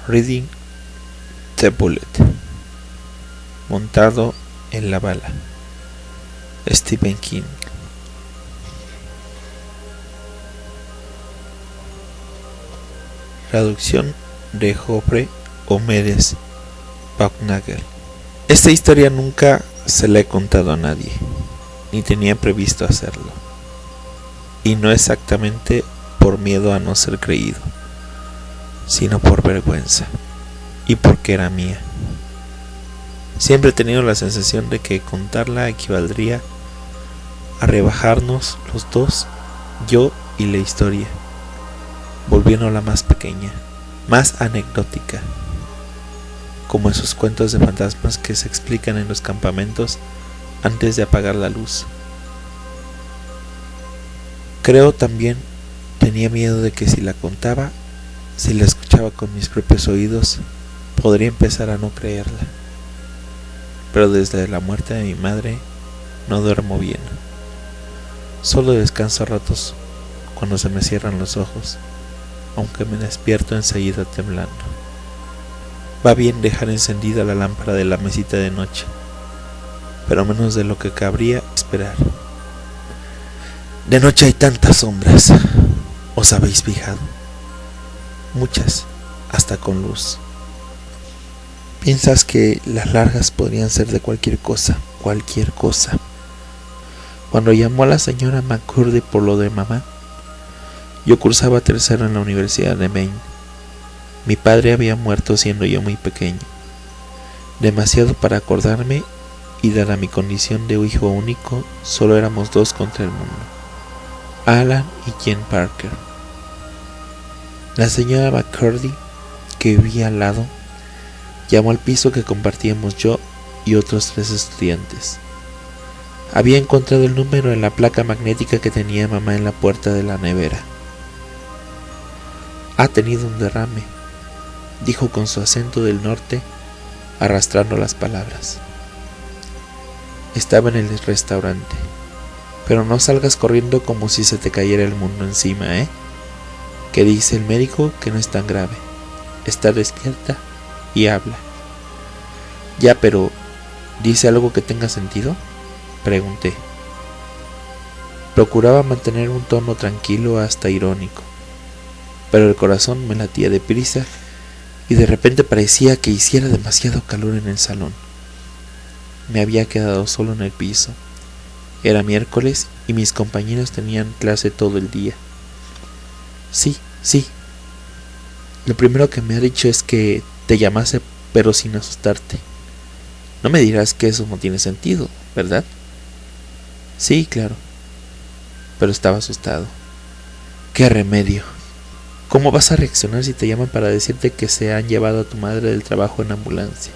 Reading the Bullet, montado en la bala. Stephen King. Traducción de Geoffrey Omedes Bauknagel. Esta historia nunca se la he contado a nadie, ni tenía previsto hacerlo, y no exactamente por miedo a no ser creído, sino por vergüenza, y porque era mía. Siempre he tenido la sensación de que contarla equivaldría a rebajarnos los dos, yo y la historia, volviéndola más pequeña, más anecdótica, como esos cuentos de fantasmas que se explican en los campamentos antes de apagar la luz. Creo también tenía miedo de que si la contaba, si la escuchaba con mis propios oídos, podría empezar a no creerla. Pero desde la muerte de mi madre no duermo bien. Solo descanso a ratos cuando se me cierran los ojos, aunque me despierto enseguida temblando. Va bien dejar encendida la lámpara de la mesita de noche, pero menos de lo que cabría esperar. De noche hay tantas sombras, ¿os habéis fijado? Muchas, hasta con luz. Piensas que las largas podrían ser de cualquier cosa. Cuando llamó a la señora McCurdy por lo de mamá, yo cursaba tercero en la Universidad de Maine. Mi padre había muerto siendo yo muy pequeño, demasiado para acordarme, y dada mi condición de hijo único, solo éramos dos contra el mundo, Alan y Jane Parker. La señora McCurdy, que vivía al lado, llamó al piso que compartíamos yo y otros 3 estudiantes. Había encontrado el número en la placa magnética que tenía mamá en la puerta de la nevera. Ha tenido un derrame, dijo con su acento del norte, arrastrando las palabras. Estaba en el restaurante. Pero no salgas corriendo como si se te cayera el mundo encima, que dice el médico que no es tan grave. Está despierta y habla. Ya, pero ¿dice algo que tenga sentido?, pregunté. Procuraba mantener un tono tranquilo hasta irónico, pero el corazón me latía deprisa y de repente parecía que hiciera demasiado calor en el salón. Me había quedado solo en el piso. Era miércoles y mis compañeros tenían clase todo el día. Sí. Lo primero que me ha dicho es que te llamase, pero sin asustarte. No me dirás que eso no tiene sentido, ¿verdad? Sí, claro. Pero estaba asustado. ¿Qué remedio? ¿Cómo vas a reaccionar si te llaman para decirte que se han llevado a tu madre del trabajo en ambulancia?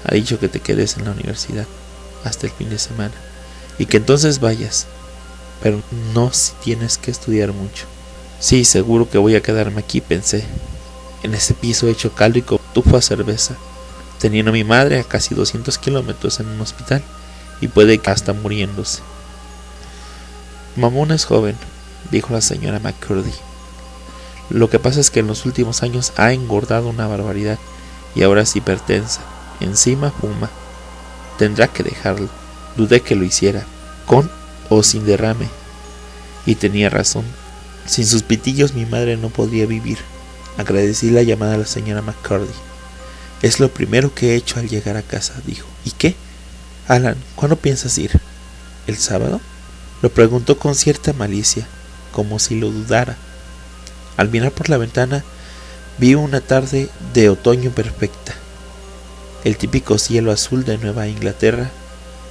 Ha dicho que te quedes en la universidad hasta el fin de semana y que entonces vayas, pero no si tienes que estudiar mucho. Sí, seguro que voy a quedarme aquí, pensé, en ese piso hecho caldo y con tufo a cerveza, teniendo a mi madre a casi 200 kilómetros en un hospital y puede que hasta muriéndose. Mamón es joven, dijo la señora McCurdy. Lo que pasa es que en los últimos años ha engordado una barbaridad y ahora es hipertensa. Encima fuma. Tendrá que dejarlo. Dudé que lo hiciera, con o sin derrame. Y tenía razón. Sin sus pitillos mi madre no podría vivir. Agradecí la llamada a la señora McCurdy. Es lo primero que he hecho al llegar a casa, dijo. ¿Y qué? Alan, ¿cuándo piensas ir? ¿El sábado? Lo preguntó con cierta malicia, como si lo dudara. Al mirar por la ventana, vi una tarde de otoño perfecta. El típico cielo azul de Nueva Inglaterra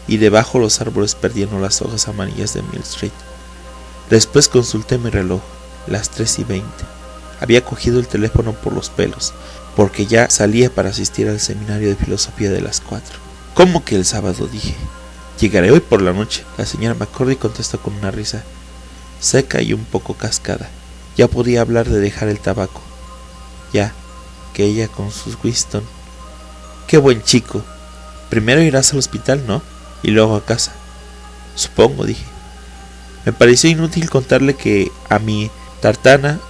y debajo los árboles perdiendo las hojas amarillas de Mill Street. Después consulté mi reloj, las 3:20. Había cogido el teléfono por los pelos, porque ya salía para asistir al seminario de filosofía de las 4. ¿Cómo que el sábado?, dije. Llegaré hoy por la noche. La señora McCurdy contestó con una risa, seca y un poco cascada. Ya podía hablar de dejar el tabaco. Ya, que ella con sus Winston. ¡Qué buen chico! Primero irás al hospital, ¿no? Y luego a casa. Supongo, dije. Me pareció inútil contarle que a mi tartana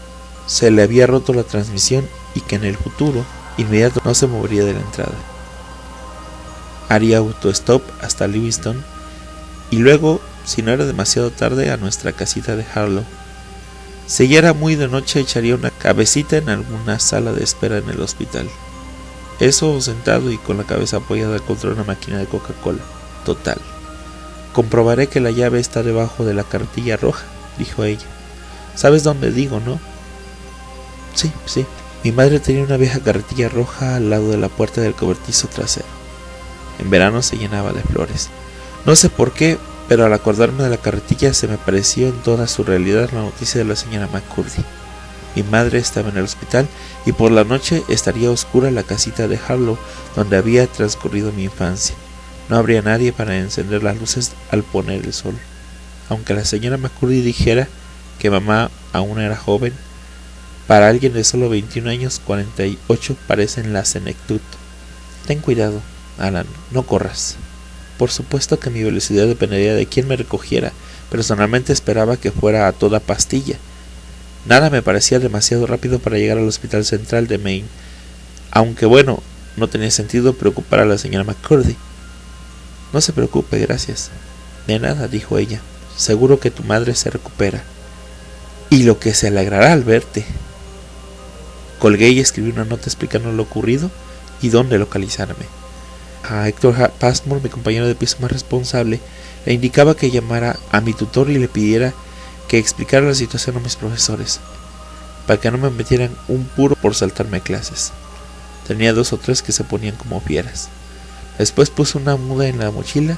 se le había roto la transmisión y que en el futuro inmediato no se movería de la entrada. Haría autostop hasta Livingston y luego, si no era demasiado tarde, a nuestra casita de Harlow. Si ya era muy de noche, echaría una cabecita en alguna sala de espera en el hospital. Eso sentado y con la cabeza apoyada contra una máquina de Coca-Cola. Total. Comprobaré que la llave está debajo de la carretilla roja, dijo ella. ¿Sabes dónde digo, no? Sí. Mi madre tenía una vieja carretilla roja al lado de la puerta del cobertizo trasero. En verano se llenaba de flores. No sé por qué, pero al acordarme de la carretilla se me apareció en toda su realidad la noticia de la señora McCurdy. Mi madre estaba en el hospital y por la noche estaría oscura la casita de Harlow donde había transcurrido mi infancia. No habría nadie para encender las luces al poner el sol. Aunque la señora McCurdy dijera que mamá aún era joven, para alguien de solo 21 años, 48 parecen la senectud. Ten cuidado, Alan, no corras. Por supuesto que mi velocidad dependería de quién me recogiera. Personalmente esperaba que fuera a toda pastilla. Nada me parecía demasiado rápido para llegar al hospital central de Maine. Aunque bueno, no tenía sentido preocupar a la señora McCurdy. No se preocupe, gracias. De nada, dijo ella. Seguro que tu madre se recupera. Y lo que se alegrará al verte. Colgué y escribí una nota explicando lo ocurrido y dónde localizarme. A Héctor Passmore, mi compañero de piso más responsable, le indicaba que llamara a mi tutor y le pidiera que explicara la situación a mis profesores, para que no me metieran un puro por saltarme clases. Tenía 2 o 3 que se ponían como fieras. Después puse una muda en la mochila,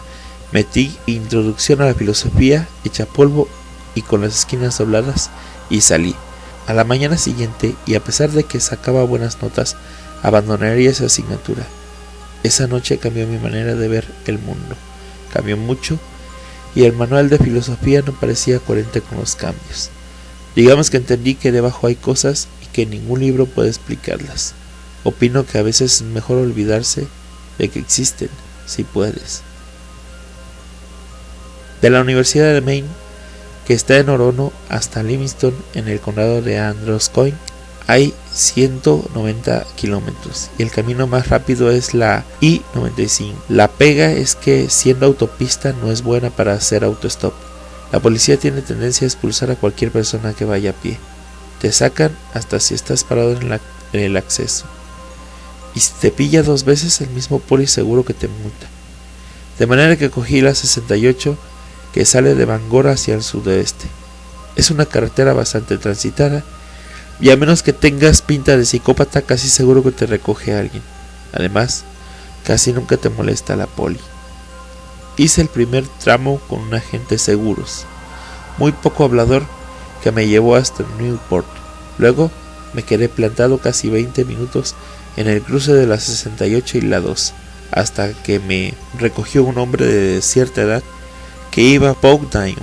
metí Introducción a la Filosofía, hecha polvo y con las esquinas dobladas, y salí. A la mañana siguiente, y a pesar de que sacaba buenas notas, abandonaría esa asignatura. Esa noche cambió mi manera de ver el mundo. Cambió mucho, y el manual de filosofía no parecía coherente con los cambios. Digamos que entendí que debajo hay cosas y que ningún libro puede explicarlas. Opino que a veces es mejor olvidarse de que existen, si puedes. De la Universidad de Maine, que está en Orono, hasta Livingston, en el condado de Androscoggin, hay 190 kilómetros y el camino más rápido es la I-95. La pega es que siendo autopista no es buena para hacer autostop. La policía tiene tendencia a expulsar a cualquier persona que vaya a pie. Te sacan hasta si estás parado en el acceso. Y si te pilla 2 veces, el mismo poli seguro que te multa. De manera que cogí la 68 que sale de Bangor hacia el sudeste. Es una carretera bastante transitada y a menos que tengas pinta de psicópata, casi seguro que te recoge alguien. Además, casi nunca te molesta la poli. Hice el primer tramo con un agente de seguros, muy poco hablador, que me llevó hasta Newport. Luego me quedé plantado casi 20 minutos en el cruce de la 68 y la 2, hasta que me recogió un hombre de cierta edad que iba a Powdertown.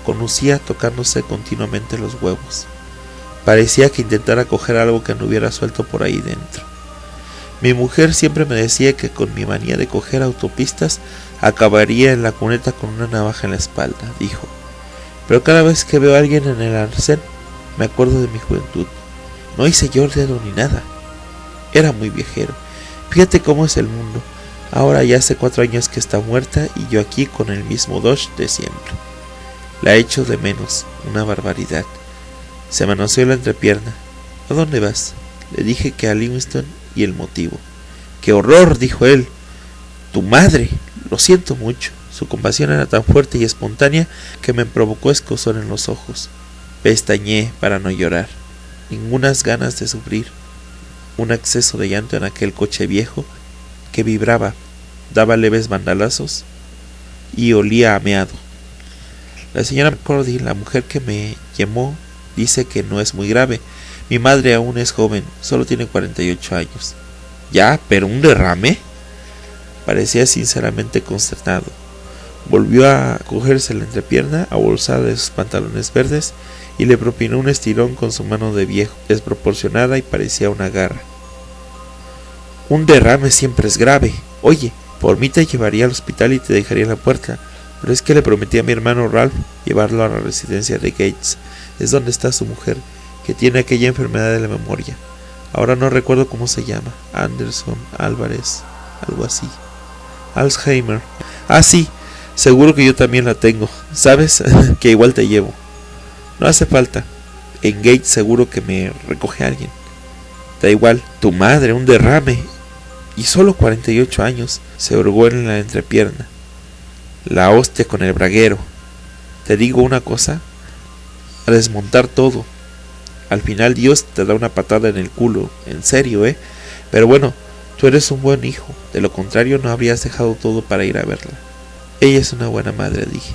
Conducía tocándose continuamente los huevos. Parecía que intentara coger algo que no hubiera suelto por ahí dentro. Mi mujer siempre me decía que con mi manía de coger autopistas acabaría en la cuneta con una navaja en la espalda, dijo. Pero cada vez que veo a alguien en el arcén, me acuerdo de mi juventud. No hice yo el dedo ni nada. Era muy viajero. Fíjate cómo es el mundo. Ahora ya hace 4 años que está muerta y yo aquí con el mismo Dodge de siempre. La echo de menos, una barbaridad. Se manoseó la entrepierna. ¿A dónde vas? Le dije que a Livingston y el motivo. ¡Qué horror!, dijo él. ¡Tu madre! Lo siento mucho. Su compasión era tan fuerte y espontánea que me provocó escozor en los ojos. Pestañeé para no llorar. Ningunas ganas de sufrir. Un exceso de llanto en aquel coche viejo que vibraba, daba leves bandalazos y olía a meado. La señora McCurdy, la mujer que me llamó, dice que no es muy grave. Mi madre aún es joven, solo tiene 48 años. ¿Ya? ¿Pero un derrame? Parecía sinceramente consternado. Volvió a cogerse la entrepierna, abolsada de sus pantalones verdes, y le propinó un estirón con su mano de viejo, desproporcionada y parecía una garra. Un derrame siempre es grave. Oye, por mí te llevaría al hospital y te dejaría en la puerta, pero es que le prometí a mi hermano Ralph llevarlo a la residencia de Gates. Es donde está su mujer, que tiene aquella enfermedad de la memoria. Ahora no recuerdo cómo se llama. Anderson, Álvarez, algo así. Alzheimer. Ah, sí, seguro que yo también la tengo. ¿Sabes? Que igual te llevo. No hace falta. En Gate seguro que me recoge alguien. Da igual. Tu madre, un derrame. Y solo 48 años. Se hurgó en la entrepierna. La hostia con el braguero. Te digo una cosa. A desmontar todo. Al final Dios te da una patada en el culo. En serio, Pero bueno, tú eres un buen hijo. De lo contrario no habrías dejado todo para ir a verla. Ella es una buena madre, dije.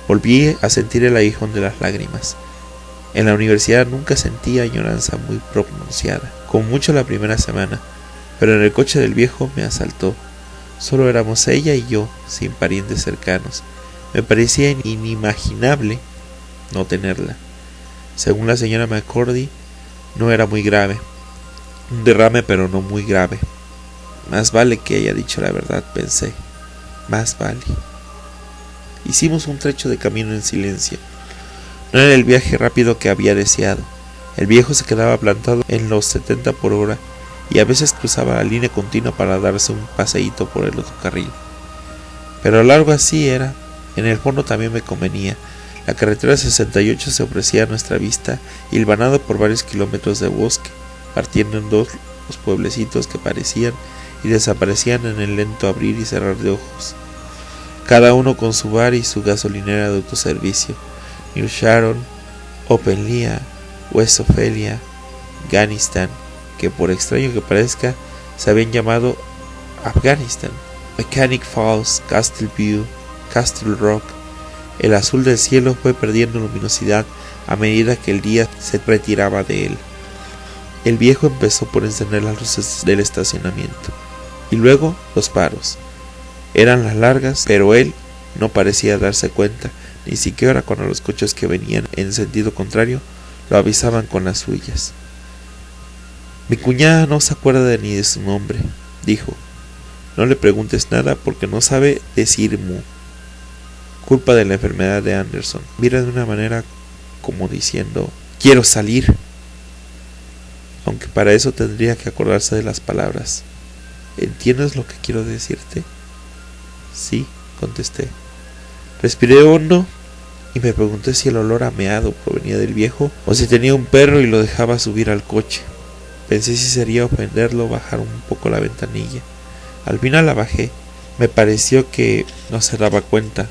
Volví a sentir el aguijón de las lágrimas. En la universidad nunca sentí añoranza muy pronunciada, como mucho la primera semana, pero en el coche del viejo me asaltó. Solo éramos ella y yo, sin parientes cercanos. Me parecía inimaginable no tenerla. Según la señora McCurdy, no era muy grave. Un derrame, pero no muy grave. Más vale que haya dicho la verdad, pensé. Más vale. Hicimos un trecho de camino en silencio. No era el viaje rápido que había deseado. El viejo se quedaba plantado en los 70 por hora y a veces cruzaba la línea continua para darse un paseíto por el otro carril. Pero largo así era. En el fondo también me convenía. La carretera 68 se ofrecía a nuestra vista, hilvanado por varios kilómetros de bosque, partiendo en dos los pueblecitos que aparecían y desaparecían en el lento abrir y cerrar de ojos, cada uno con su bar y su gasolinera de autoservicio. New Sharon, Openlea, West Ophelia, Afghanistan, que por extraño que parezca, se habían llamado Afghanistan, Mechanic Falls, Castle View, Castle Rock. El azul del cielo fue perdiendo luminosidad a medida que el día se retiraba de él. El viejo empezó por encender las luces del estacionamiento, y luego los faros. Eran las largas, pero él no parecía darse cuenta, ni siquiera cuando los coches que venían en sentido contrario lo avisaban con las suyas. Mi cuñada no se acuerda ni de su nombre, dijo. No le preguntes nada porque no sabe decir mu. Culpa de la enfermedad de Anderson. Mira de una manera como diciendo, quiero salir. Aunque para eso tendría que acordarse de las palabras. ¿Entiendes lo que quiero decirte? Sí, contesté. Respiré hondo y me pregunté si el olor a meado provenía del viejo o si tenía un perro y lo dejaba subir al coche. Pensé si sería ofenderlo bajar un poco la ventanilla. Al final la bajé. Me pareció que no se daba cuenta,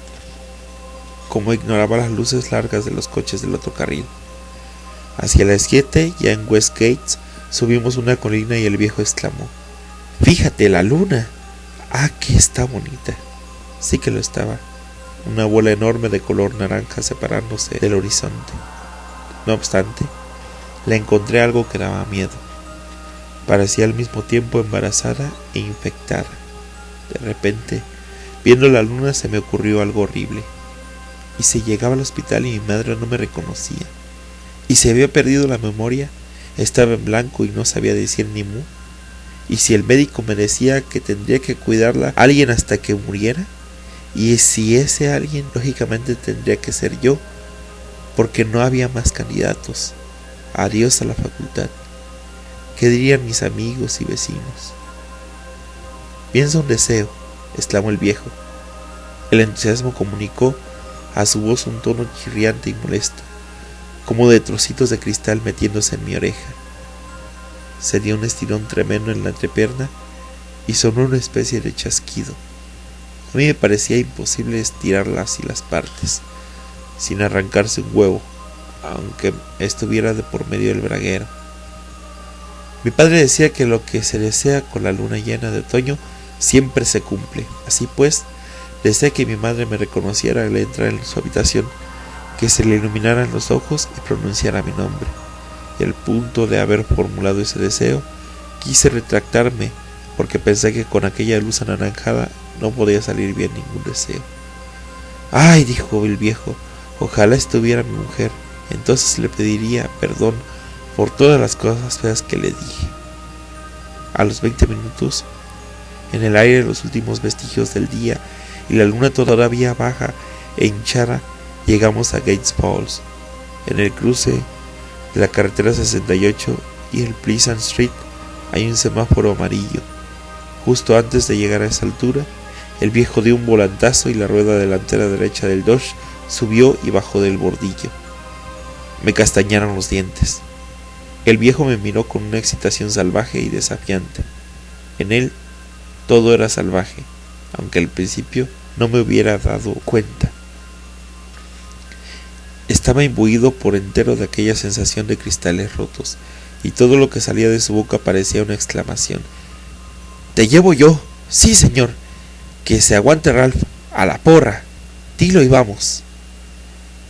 como ignoraba las luces largas de los coches del otro carril. Hacia las 7, ya en Westgate, subimos una colina y el viejo exclamó: ¡Fíjate, la luna! ¡Ah, que está bonita! Sí que lo estaba. Una bola enorme de color naranja separándose del horizonte. No obstante, le encontré algo que daba miedo. Parecía al mismo tiempo embarazada e infectada. De repente, viendo la luna se me ocurrió algo horrible. Y si llegaba al hospital y mi madre no me reconocía, y si había perdido la memoria, estaba en blanco y no sabía decir ni mu, y si el médico me decía que tendría que cuidarla alguien hasta que muriera, y si ese alguien lógicamente tendría que ser yo, porque no había más candidatos. Adiós a la facultad. ¿Qué dirían mis amigos y vecinos? Piensa un deseo, exclamó el viejo. El entusiasmo comunicó a su voz un tono chirriante y molesto, como de trocitos de cristal metiéndose en mi oreja. Se dio un estirón tremendo en la entrepierna y sonó una especie de chasquido. A mí me parecía imposible estirarlas y las partes, sin arrancarse un huevo, aunque estuviera de por medio del braguero. Mi padre decía que lo que se desea con la luna llena de otoño siempre se cumple. Así pues, deseé que mi madre me reconociera al entrar en su habitación, que se le iluminaran los ojos y pronunciara mi nombre. Y al punto de haber formulado ese deseo, quise retractarme, porque pensé que con aquella luz anaranjada no podía salir bien ningún deseo. ¡Ay!, dijo el viejo, ojalá estuviera mi mujer, entonces le pediría perdón por todas las cosas feas que le dije. A los 20 minutos, en el aire los últimos vestigios del día y la luna todavía baja e hinchada, llegamos a Gates Falls. En el cruce de la carretera 68 y el Pleasant Street hay un semáforo amarillo. Justo antes de llegar a esa altura, el viejo dio un volantazo y la rueda delantera derecha del Dodge subió y bajó del bordillo. Me castañaron los dientes. El viejo me miró con una excitación salvaje y desafiante. En él todo era salvaje, aunque al principio no me hubiera dado cuenta. Estaba imbuido por entero de aquella sensación de cristales rotos, y todo lo que salía de su boca parecía una exclamación. «¡Te llevo yo! ¡Sí, señor! ¡Que se aguante Ralph! ¡A la porra! ¡Dilo y vamos!».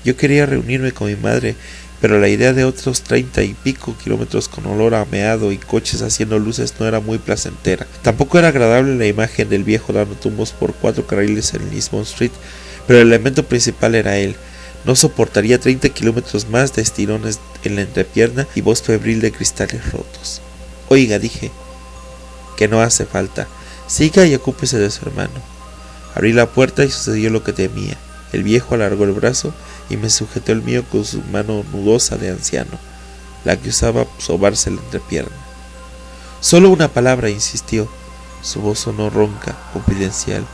Yo quería reunirme con mi madre, pero la idea de otros 30 y pico kilómetros con olor a meado y coches haciendo luces no era muy placentera. Tampoco era agradable la imagen del viejo dando tumbos por 4 carriles en Lisbon Street, pero el elemento principal era él. No soportaría 30 kilómetros más de estirones en la entrepierna y voz febril de cristales rotos. «Oiga», dije, «que no hace falta. Siga y ocúpese de su hermano». Abrí la puerta y sucedió lo que temía. El viejo alargó el brazo y me sujetó el mío con su mano nudosa de anciano, la que usaba sobarse la entrepierna. «Solo una palabra», insistió. Su voz sonó ronca, confidencial.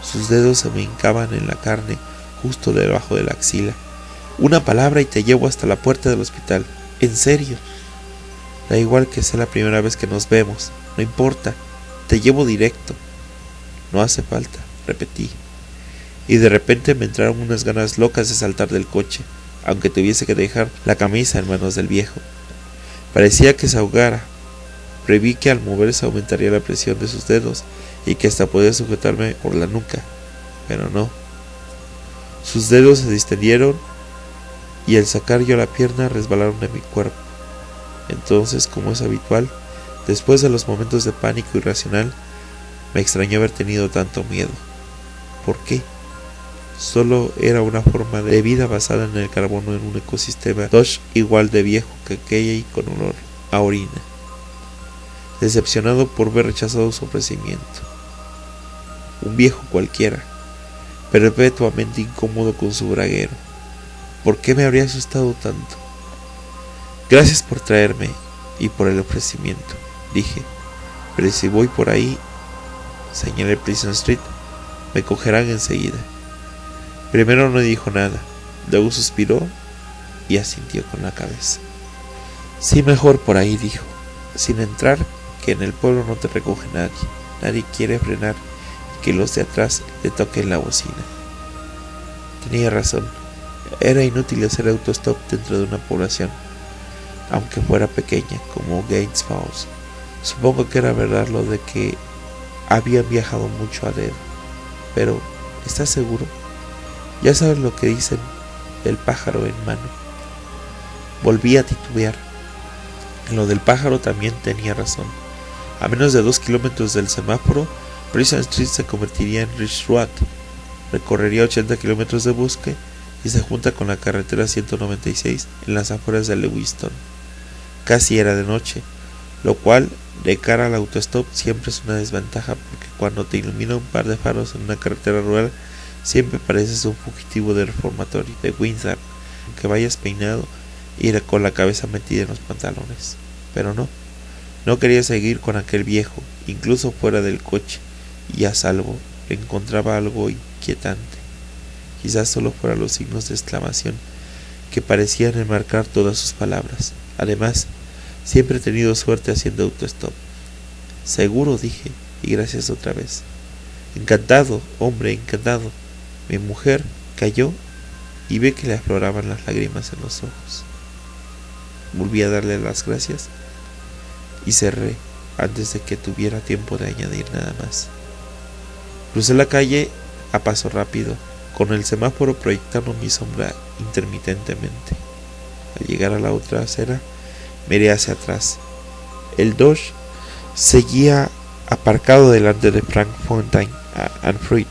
Sus dedos se me hincaban en la carne justo debajo de la axila. «Una palabra y te llevo hasta la puerta del hospital. En serio. Da igual que sea la primera vez que nos vemos. No importa. Te llevo directo». «No hace falta», repetí. Y de repente me entraron unas ganas locas de saltar del coche, aunque tuviese que dejar la camisa en manos del viejo. Parecía que se ahogara. Preví que al moverse aumentaría la presión de sus dedos y que hasta podía sujetarme por la nuca, pero no. Sus dedos se distendieron y al sacar yo la pierna resbalaron de mi cuerpo. Entonces, como es habitual, después de los momentos de pánico irracional, me extrañó haber tenido tanto miedo. ¿Por qué? Solo era una forma de vida basada en el carbono en un ecosistema Dodge igual de viejo que aquella y con olor a orina. Decepcionado por ver rechazado su ofrecimiento. Un viejo cualquiera, perpetuamente incómodo con su braguero. ¿Por qué me habría asustado tanto? «Gracias por traerme y por el ofrecimiento», dije, «pero si voy por ahí», señalé Pleasant Street, «me cogerán enseguida». Primero no dijo nada, luego suspiró y asintió con la cabeza. «Sí, mejor por ahí», dijo, «sin entrar, que en el pueblo no te recoge nadie. Nadie quiere frenar y que los de atrás le toquen la bocina». Tenía razón. Era inútil hacer autostop dentro de una población, aunque fuera pequeña, como Gaines Falls. Supongo que era verdad lo de que habían viajado mucho a dedo. Pero, ¿estás seguro? Ya sabes lo que dicen del pájaro en mano. Volví a titubear. En lo del pájaro también tenía razón. A menos de 2 kilómetros del semáforo, Pleasant Street se convertiría en Ridge Road. Recorrería 80 kilómetros de bosque y se junta con la carretera 196 en las afueras de Lewiston. Casi era de noche, lo cual, de cara al autostop, siempre es una desventaja porque cuando te ilumina un par de faros en una carretera rural, siempre pareces un fugitivo del reformatorio de Windsor, aunque vayas peinado y con la cabeza metida en los pantalones. Pero no quería seguir con aquel viejo, incluso fuera del coche y a salvo. Le encontraba algo inquietante. Quizás solo fuera los signos de exclamación que parecían enmarcar todas sus palabras. Además, siempre he tenido suerte haciendo autostop. «Seguro», dije, y gracias otra vez. «Encantado, hombre, encantado». Mi mujer cayó y vi que le afloraban las lágrimas en los ojos. Volví a darle las gracias y cerré antes de que tuviera tiempo de añadir nada más. Crucé la calle a paso rápido, con el semáforo proyectando mi sombra intermitentemente. Al llegar a la otra acera, miré hacia atrás. El Dodge seguía aparcado delante de Frank Fontaine and Fruit.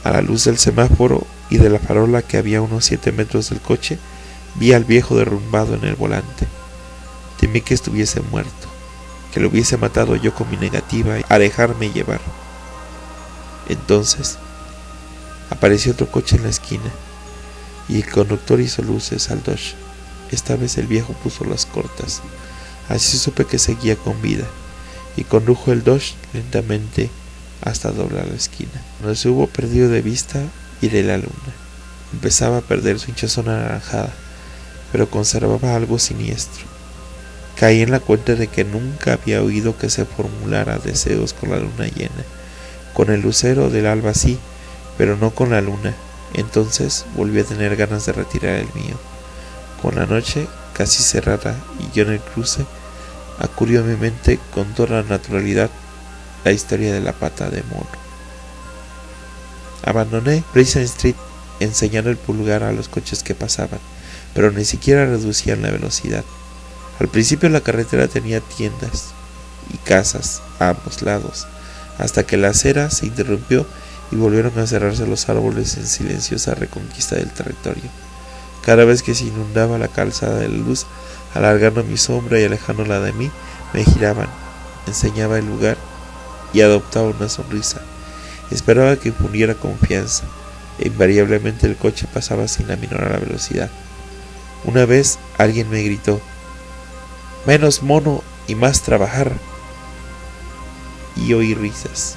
A la luz del semáforo y de la farola que había a unos 7 metros del coche, vi al viejo derrumbado en el volante. Temí que estuviese muerto, que lo hubiese matado yo con mi negativa a dejarme llevar. Entonces apareció otro coche en la esquina y el conductor hizo luces al Dodge. Esta vez el viejo puso las cortas. Así supe que seguía con vida, y condujo el Dodge lentamente hasta doblar la esquina. Cuando se hubo perdido de vista, miré la luna. Empezaba a perder su hinchazón anaranjada, pero conservaba algo siniestro. Caí en la cuenta de que nunca había oído que se formulara deseos con la luna llena. Con el lucero del alba sí, pero no con la luna. Entonces volví a tener ganas de retirar el mío. Con la noche casi cerrada y yo en el cruce, acudió a mi mente con toda la naturalidad la historia de la pata de mono. Abandoné Pleasant Street enseñando el pulgar a los coches que pasaban, pero ni siquiera reducían la velocidad. Al principio la carretera tenía tiendas y casas a ambos lados, hasta que la acera se interrumpió y volvieron a cerrarse los árboles en silenciosa reconquista del territorio. Cada vez que se inundaba la calzada de la luz, alargando mi sombra y alejándola de mí, me giraban, enseñaba el lugar y adoptaba una sonrisa. Esperaba que infundiera confianza, e invariablemente el coche pasaba sin aminorar la velocidad. Una vez alguien me gritó: «Menos mono y más trabajar», y oí risas.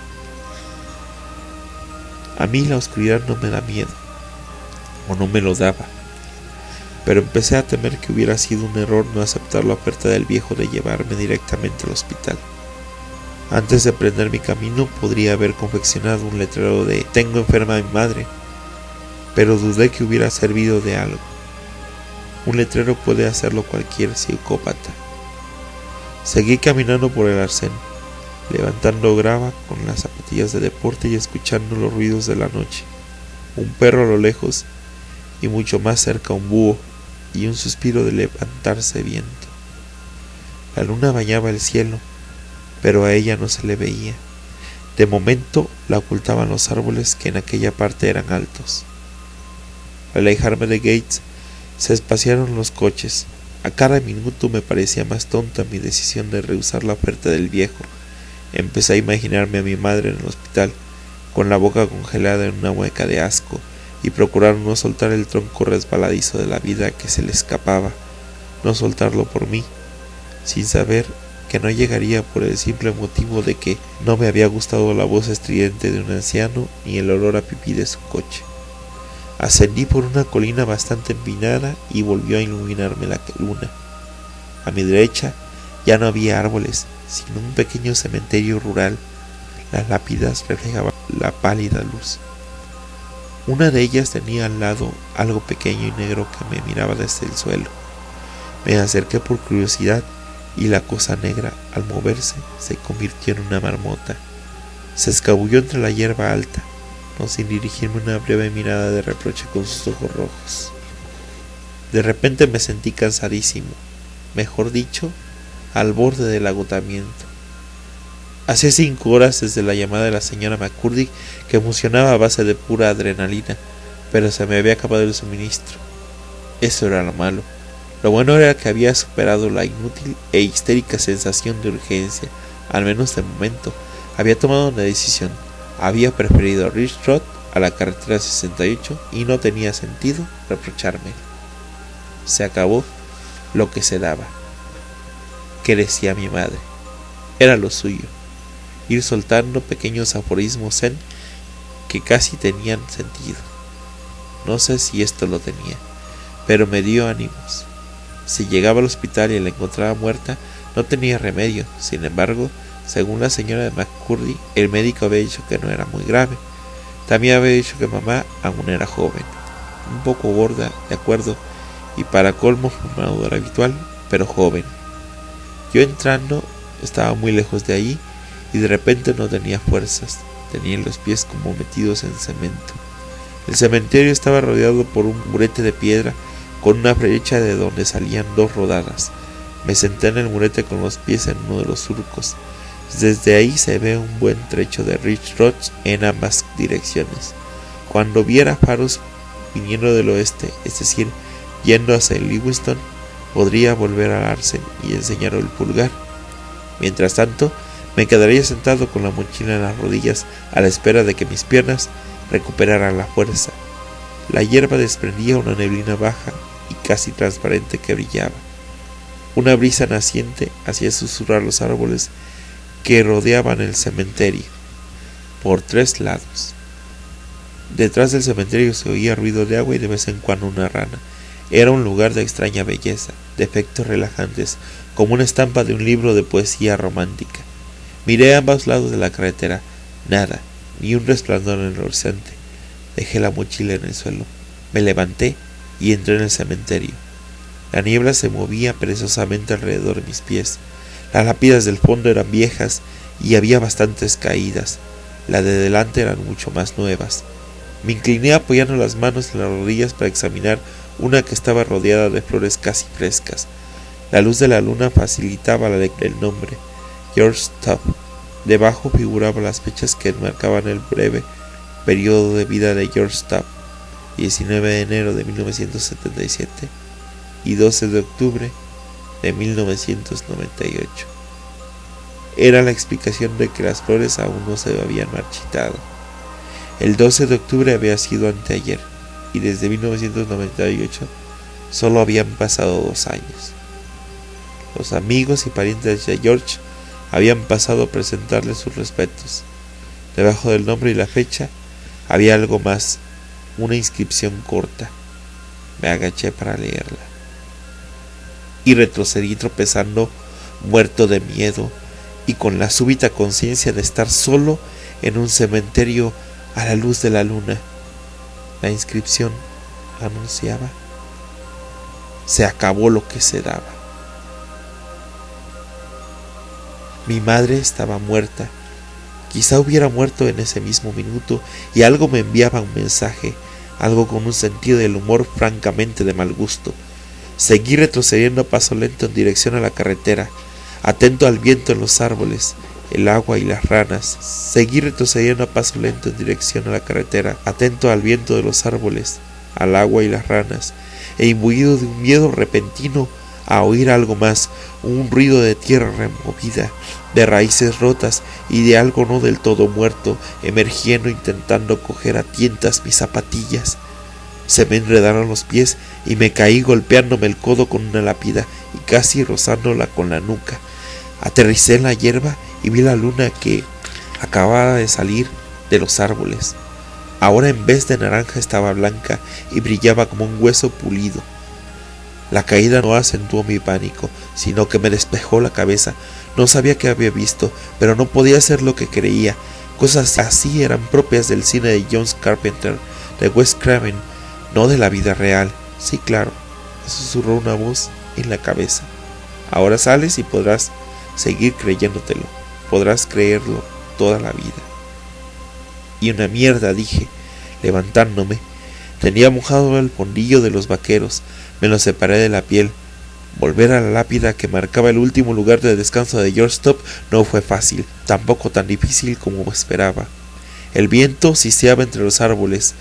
A mí la oscuridad no me da miedo, o no me lo daba, pero empecé a temer que hubiera sido un error no aceptar la oferta del viejo de llevarme directamente al hospital. Antes de emprender mi camino podría haber confeccionado un letrero de «Tengo enferma a mi madre», pero dudé que hubiera servido de algo. Un letrero puede hacerlo cualquier psicópata. Seguí caminando por el arcén, levantando grava con las zapatillas de deporte y escuchando los ruidos de la noche. Un perro a lo lejos y mucho más cerca un búho y un suspiro de levantarse viento. La luna bañaba el cielo, pero a ella no se le veía. De momento la ocultaban los árboles que en aquella parte eran altos. Al alejarme de Gates, se espaciaron los coches. A cada minuto me parecía más tonta mi decisión de rehusar la oferta del viejo. Empecé a imaginarme a mi madre en el hospital, con la boca congelada en una mueca de asco, y procurar no soltar el tronco resbaladizo de la vida que se le escapaba, no soltarlo por mí, sin saber que no llegaría por el simple motivo de que no me había gustado la voz estridente de un anciano ni el olor a pipí de su coche. Ascendí por una colina bastante empinada y volvió a iluminarme la luna. A mi derecha ya no había árboles, sino un pequeño cementerio rural. Las lápidas reflejaban la pálida luz. Una de ellas tenía al lado algo pequeño y negro que me miraba desde el suelo. Me acerqué por curiosidad y la cosa negra, al moverse, se convirtió en una marmota. Se escabulló entre la hierba alta, no sin dirigirme una breve mirada de reproche con sus ojos rojos. De repente me sentí cansadísimo, mejor dicho, al borde del agotamiento. Hacía 5 horas desde la llamada de la señora McCurdy que funcionaba a base de pura adrenalina, pero se me había acabado el suministro. Eso era lo malo. Lo bueno era que había superado la inútil e histérica sensación de urgencia, al menos de momento. Había tomado una decisión. Había preferido a Ridge Road a la carretera 68 y no tenía sentido reprocharme. Se acabó lo que se daba. ¿Qué decía mi madre? Era lo suyo. Ir soltando pequeños aforismos zen que casi tenían sentido. No sé si esto lo tenía, pero me dio ánimos. Si llegaba al hospital y la encontraba muerta, no tenía remedio. Sin embargo, según la señora de McCurdy, el médico había dicho que no era muy grave. También había dicho que mamá aún era joven, un poco gorda, de acuerdo, y para colmo fumadora habitual, pero joven. Yo entrando estaba muy lejos de allí y de repente no tenía fuerzas, tenía los pies como metidos en cemento. El cementerio estaba rodeado por un murete de piedra con una brecha de donde salían 2 rodadas. Me senté en el murete con los pies en uno de los surcos. Desde ahí se ve un buen trecho de Ridge Road en ambas direcciones. Cuando viera faros viniendo del oeste, es decir, yendo hacia Lewiston, podría volver a Larsen y enseñar el pulgar. Mientras tanto, me quedaría sentado con la mochila en las rodillas a la espera de que mis piernas recuperaran la fuerza. La hierba desprendía una neblina baja y casi transparente que brillaba. Una brisa naciente hacía susurrar los árboles que rodeaban el cementerio por 3 lados. Detrás del cementerio se oía ruido de agua y de vez en cuando una rana. Era un lugar de extraña belleza, de efectos relajantes, como una estampa de un libro de poesía romántica. Miré a ambos lados de la carretera, nada, ni un resplandor en el horizonte. Dejé la mochila en el suelo, me levanté y entré en el cementerio. La niebla se movía perezosamente alrededor de mis pies. Las lápidas del fondo eran viejas y había bastantes caídas. Las de delante eran mucho más nuevas. Me incliné apoyando las manos en las rodillas para examinar una que estaba rodeada de flores casi frescas. La luz de la luna facilitaba la lectura del nombre, George Stubb. Debajo figuraban las fechas que marcaban el breve periodo de vida de George Stubb: 19 de enero de 1977 y 12 de octubre de 1998. Era la explicación de que las flores aún no se habían marchitado. El 12 de octubre había sido anteayer, y desde 1998 solo habían pasado 2 años. Los amigos y parientes de George habían pasado a presentarle sus respetos. Debajo del nombre y la fecha había algo más, una inscripción corta. Me agaché para leerla y retrocedí tropezando, muerto de miedo y con la súbita conciencia de estar solo en un cementerio a la luz de la luna. La inscripción anunciaba: se acabó lo que se daba. Mi madre estaba muerta. Quizá hubiera muerto en ese mismo minuto, y algo me enviaba un mensaje, algo con un sentido del humor francamente de mal gusto. Seguí retrocediendo a paso lento en dirección a la carretera, atento al viento en los árboles, el agua y las ranas. Seguí retrocediendo a paso lento en dirección a la carretera, atento al viento de los árboles, al agua y las ranas, e imbuido de un miedo repentino a oír algo más, un ruido de tierra removida, de raíces rotas y de algo no del todo muerto, emergiendo intentando coger a tientas mis zapatillas. Se me enredaron los pies y me caí golpeándome el codo con una lápida y casi rozándola con la nuca. Aterricé en la hierba y vi la luna que acababa de salir de los árboles. Ahora en vez de naranja estaba blanca y brillaba como un hueso pulido. La caída no acentuó mi pánico, sino que me despejó la cabeza. No sabía qué había visto, pero no podía ser lo que creía. Cosas así eran propias del cine de John Carpenter, de Wes Craven, no de la vida real. Sí, claro, me susurró una voz en la cabeza. Ahora sales y podrás seguir creyéndotelo, podrás creerlo toda la vida. Y una mierda, dije, levantándome. Tenía mojado el fondillo de los vaqueros, me lo separé de la piel. Volver a la lápida que marcaba el último lugar de descanso de George Stubb no fue fácil, tampoco tan difícil como esperaba. El viento siseaba entre los árboles,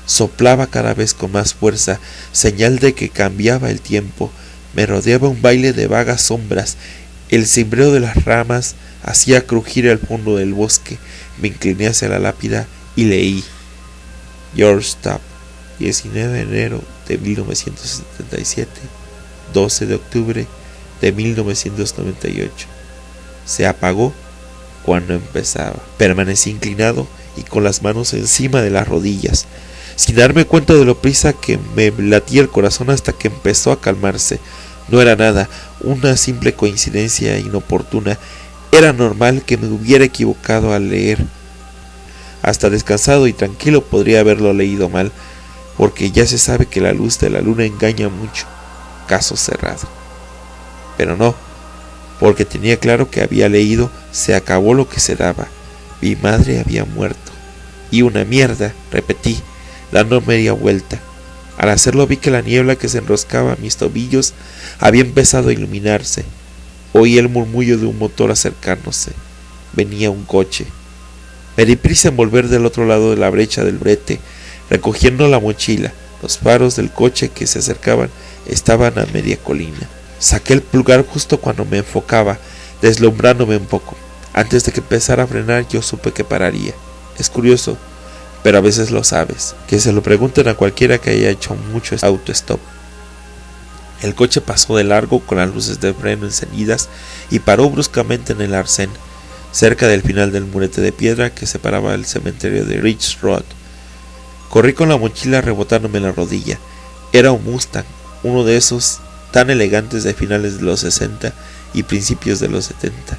soplaba cada vez con más fuerza, señal de que cambiaba el tiempo. Me rodeaba un baile de vagas sombras, el cimbreo de las ramas hacía crujir el fondo del bosque. Me incliné hacia la lápida y leí: George Stubb, 19 de enero de 1977, 12 de octubre de 1998. Se apagó cuando empezaba. Permanecí inclinado y con las manos encima de las rodillas, sin darme cuenta de lo prisa que me latía el corazón hasta que empezó a calmarse. No era nada, una simple coincidencia inoportuna. Era normal que me hubiera equivocado al leer. Hasta descansado y tranquilo podría haberlo leído mal, porque ya se sabe que la luz de la luna engaña mucho. Caso cerrado. Pero no, porque tenía claro que había leído: se acabó lo que se daba. Mi madre había muerto. Y una mierda, repetí, dando media vuelta. Al hacerlo vi que la niebla que se enroscaba a mis tobillos había empezado a iluminarse. Oí el murmullo de un motor acercándose. Venía un coche. Me di prisa en volver del otro lado de la brecha del brete, recogiendo la mochila. Los faros del coche que se acercaban estaban a media colina. Saqué el pulgar justo cuando me enfocaba, deslumbrándome un poco. Antes de que empezara a frenar, yo supe que pararía. Es curioso, pero a veces lo sabes, que se lo pregunten a cualquiera que haya hecho mucho autostop. El coche pasó de largo con las luces de freno encendidas y paró bruscamente en el arcén, cerca del final del murete de piedra que separaba el cementerio de Ridge Road. Corrí con la mochila rebotándome en la rodilla. Era un Mustang, uno de esos tan elegantes de finales de los 60 y principios de los 70.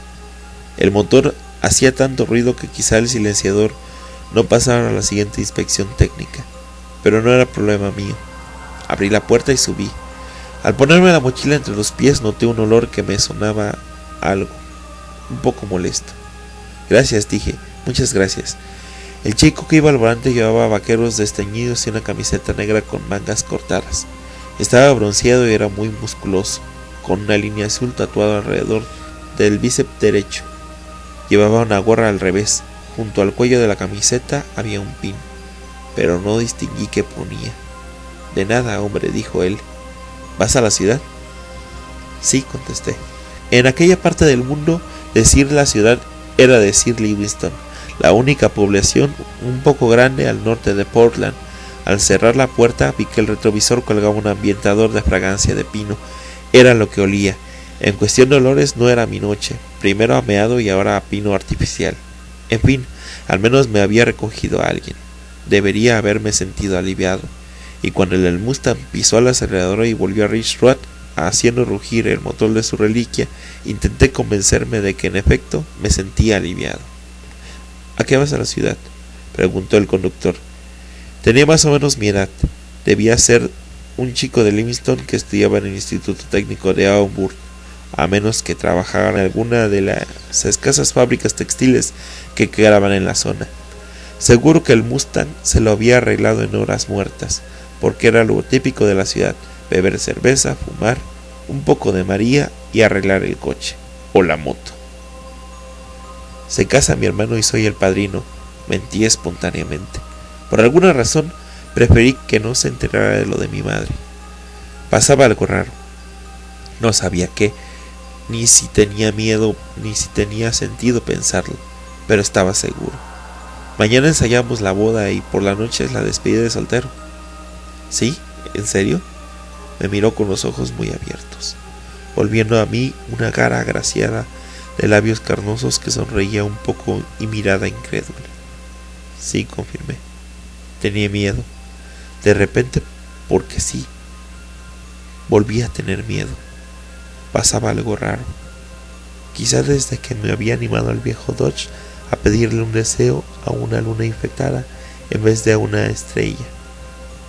El motor hacía tanto ruido que quizá el silenciador no pasara a la siguiente inspección técnica, pero no era problema mío. Abrí la puerta y subí. Al ponerme la mochila entre los pies noté un olor que me sonaba algo, un poco molesto. Gracias, dije, muchas gracias. El chico que iba al volante llevaba vaqueros desteñidos y una camiseta negra con mangas cortadas. Estaba bronceado y era muy musculoso, con una línea azul tatuada alrededor del bíceps derecho. Llevaba una gorra al revés. Junto al cuello de la camiseta había un pin, pero no distinguí qué ponía. De nada, hombre, dijo él. ¿Vas a la ciudad? Sí, contesté. En aquella parte del mundo, decir la ciudad era decir Livingston, la única población un poco grande al norte de Portland. Al cerrar la puerta vi que el retrovisor colgaba un ambientador de fragancia de pino. Era lo que olía. En cuestión de olores no era mi noche, primero a meado y ahora a pino artificial. En fin, al menos me había recogido a alguien. Debería haberme sentido aliviado. Y cuando el Mustang pisó el acelerador y volvió a Ridge Road, haciendo rugir el motor de su reliquia, intenté convencerme de que en efecto me sentía aliviado. ¿A qué vas a la ciudad?, preguntó el conductor. Tenía más o menos mi edad. Debía ser un chico de Livingston que estudiaba en el Instituto Técnico de Auburn, a menos que trabajara en alguna de las escasas fábricas textiles que quedaban en la zona. Seguro que el Mustang se lo había arreglado en horas muertas, porque era lo típico de la ciudad: beber cerveza, fumar, un poco de María y arreglar el coche, o la moto. Se casa mi hermano y soy el padrino, mentí espontáneamente. Por alguna razón, preferí que no se enterara de lo de mi madre. Pasaba algo raro. No sabía qué, ni si tenía miedo, ni si tenía sentido pensarlo, pero estaba seguro. Mañana ensayamos la boda y por la noche es la despedida de soltero. ¿Sí? ¿En serio? Me miró con los ojos muy abiertos, volviendo a mí una cara agraciada de labios carnosos que sonreía un poco y mirada incrédula. Sí, confirmé. Tenía miedo. De repente, porque sí. Volví a tener miedo. Pasaba algo raro. Quizá desde que me había animado al viejo Dodge a pedirle un deseo a una luna infectada en vez de a una estrella.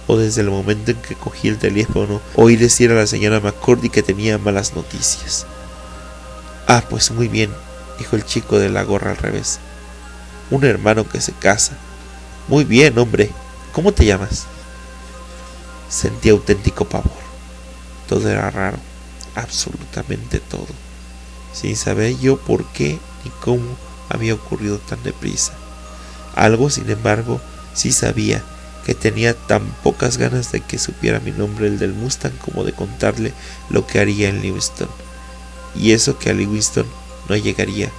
O desde el momento en que cogí el teléfono oí decir a la señora McCurdy que tenía malas noticias. Ah, pues muy bien, dijo el chico de la gorra al revés. Un hermano que se casa. Muy bien, hombre. ¿Cómo te llamas? Sentí auténtico pavor. Todo era raro, absolutamente todo, sin saber yo por qué ni cómo había ocurrido tan deprisa. Algo, sin embargo, sí sabía, que tenía tan pocas ganas de que supiera mi nombre, el del Mustang, como de contarle lo que haría en Livingston. Y eso que a Livingston no llegaría.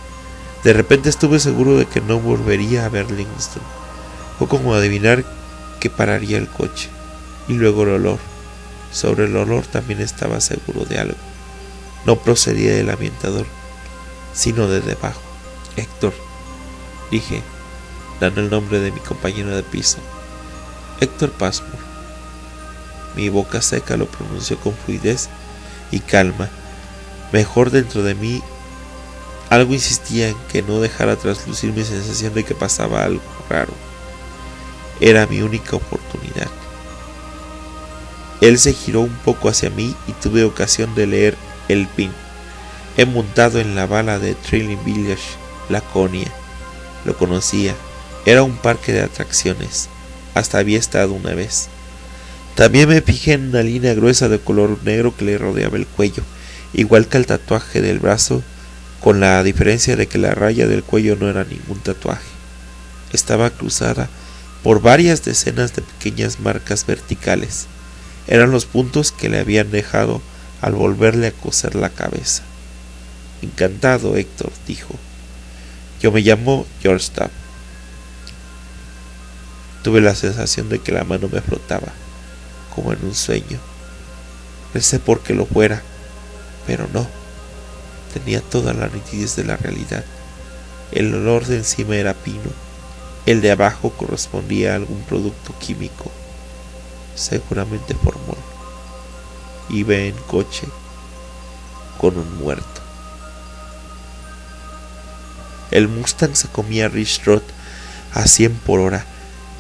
De repente estuve seguro de que no volvería a ver Livingston. Fue como adivinar que pararía el coche. Y luego el olor. Sobre el olor también estaba seguro de algo. No procedía del ambientador, sino de debajo. Héctor, dije, dando el nombre de mi compañero de piso. Héctor Passmore. Mi boca seca lo pronunció con fluidez y calma. Mejor dentro de mí, algo insistía en que no dejara traslucir mi sensación de que pasaba algo raro. Era mi única oportunidad. Él se giró un poco hacia mí y tuve ocasión de leer el pin. He montado en la bala de Trailing Village, Laconia. Lo conocía. Era un parque de atracciones. Hasta había estado una vez. También me fijé en una línea gruesa de color negro que le rodeaba el cuello, igual que el tatuaje del brazo, con la diferencia de que la raya del cuello no era ningún tatuaje. Estaba cruzada por varias decenas de pequeñas marcas verticales. Eran los puntos que le habían dejado al volverle a coser la cabeza. Encantado, Héctor, dijo. Yo me llamo George Tapp. Tuve la sensación de que la mano me flotaba, como en un sueño. Recé porque lo fuera, pero no. Tenía toda la nitidez de la realidad. El olor de encima era pino, el de abajo correspondía a algún producto químico, seguramente formol. Iba en coche con un muerto. El Mustang se comía Ridge Road a 100 por hora,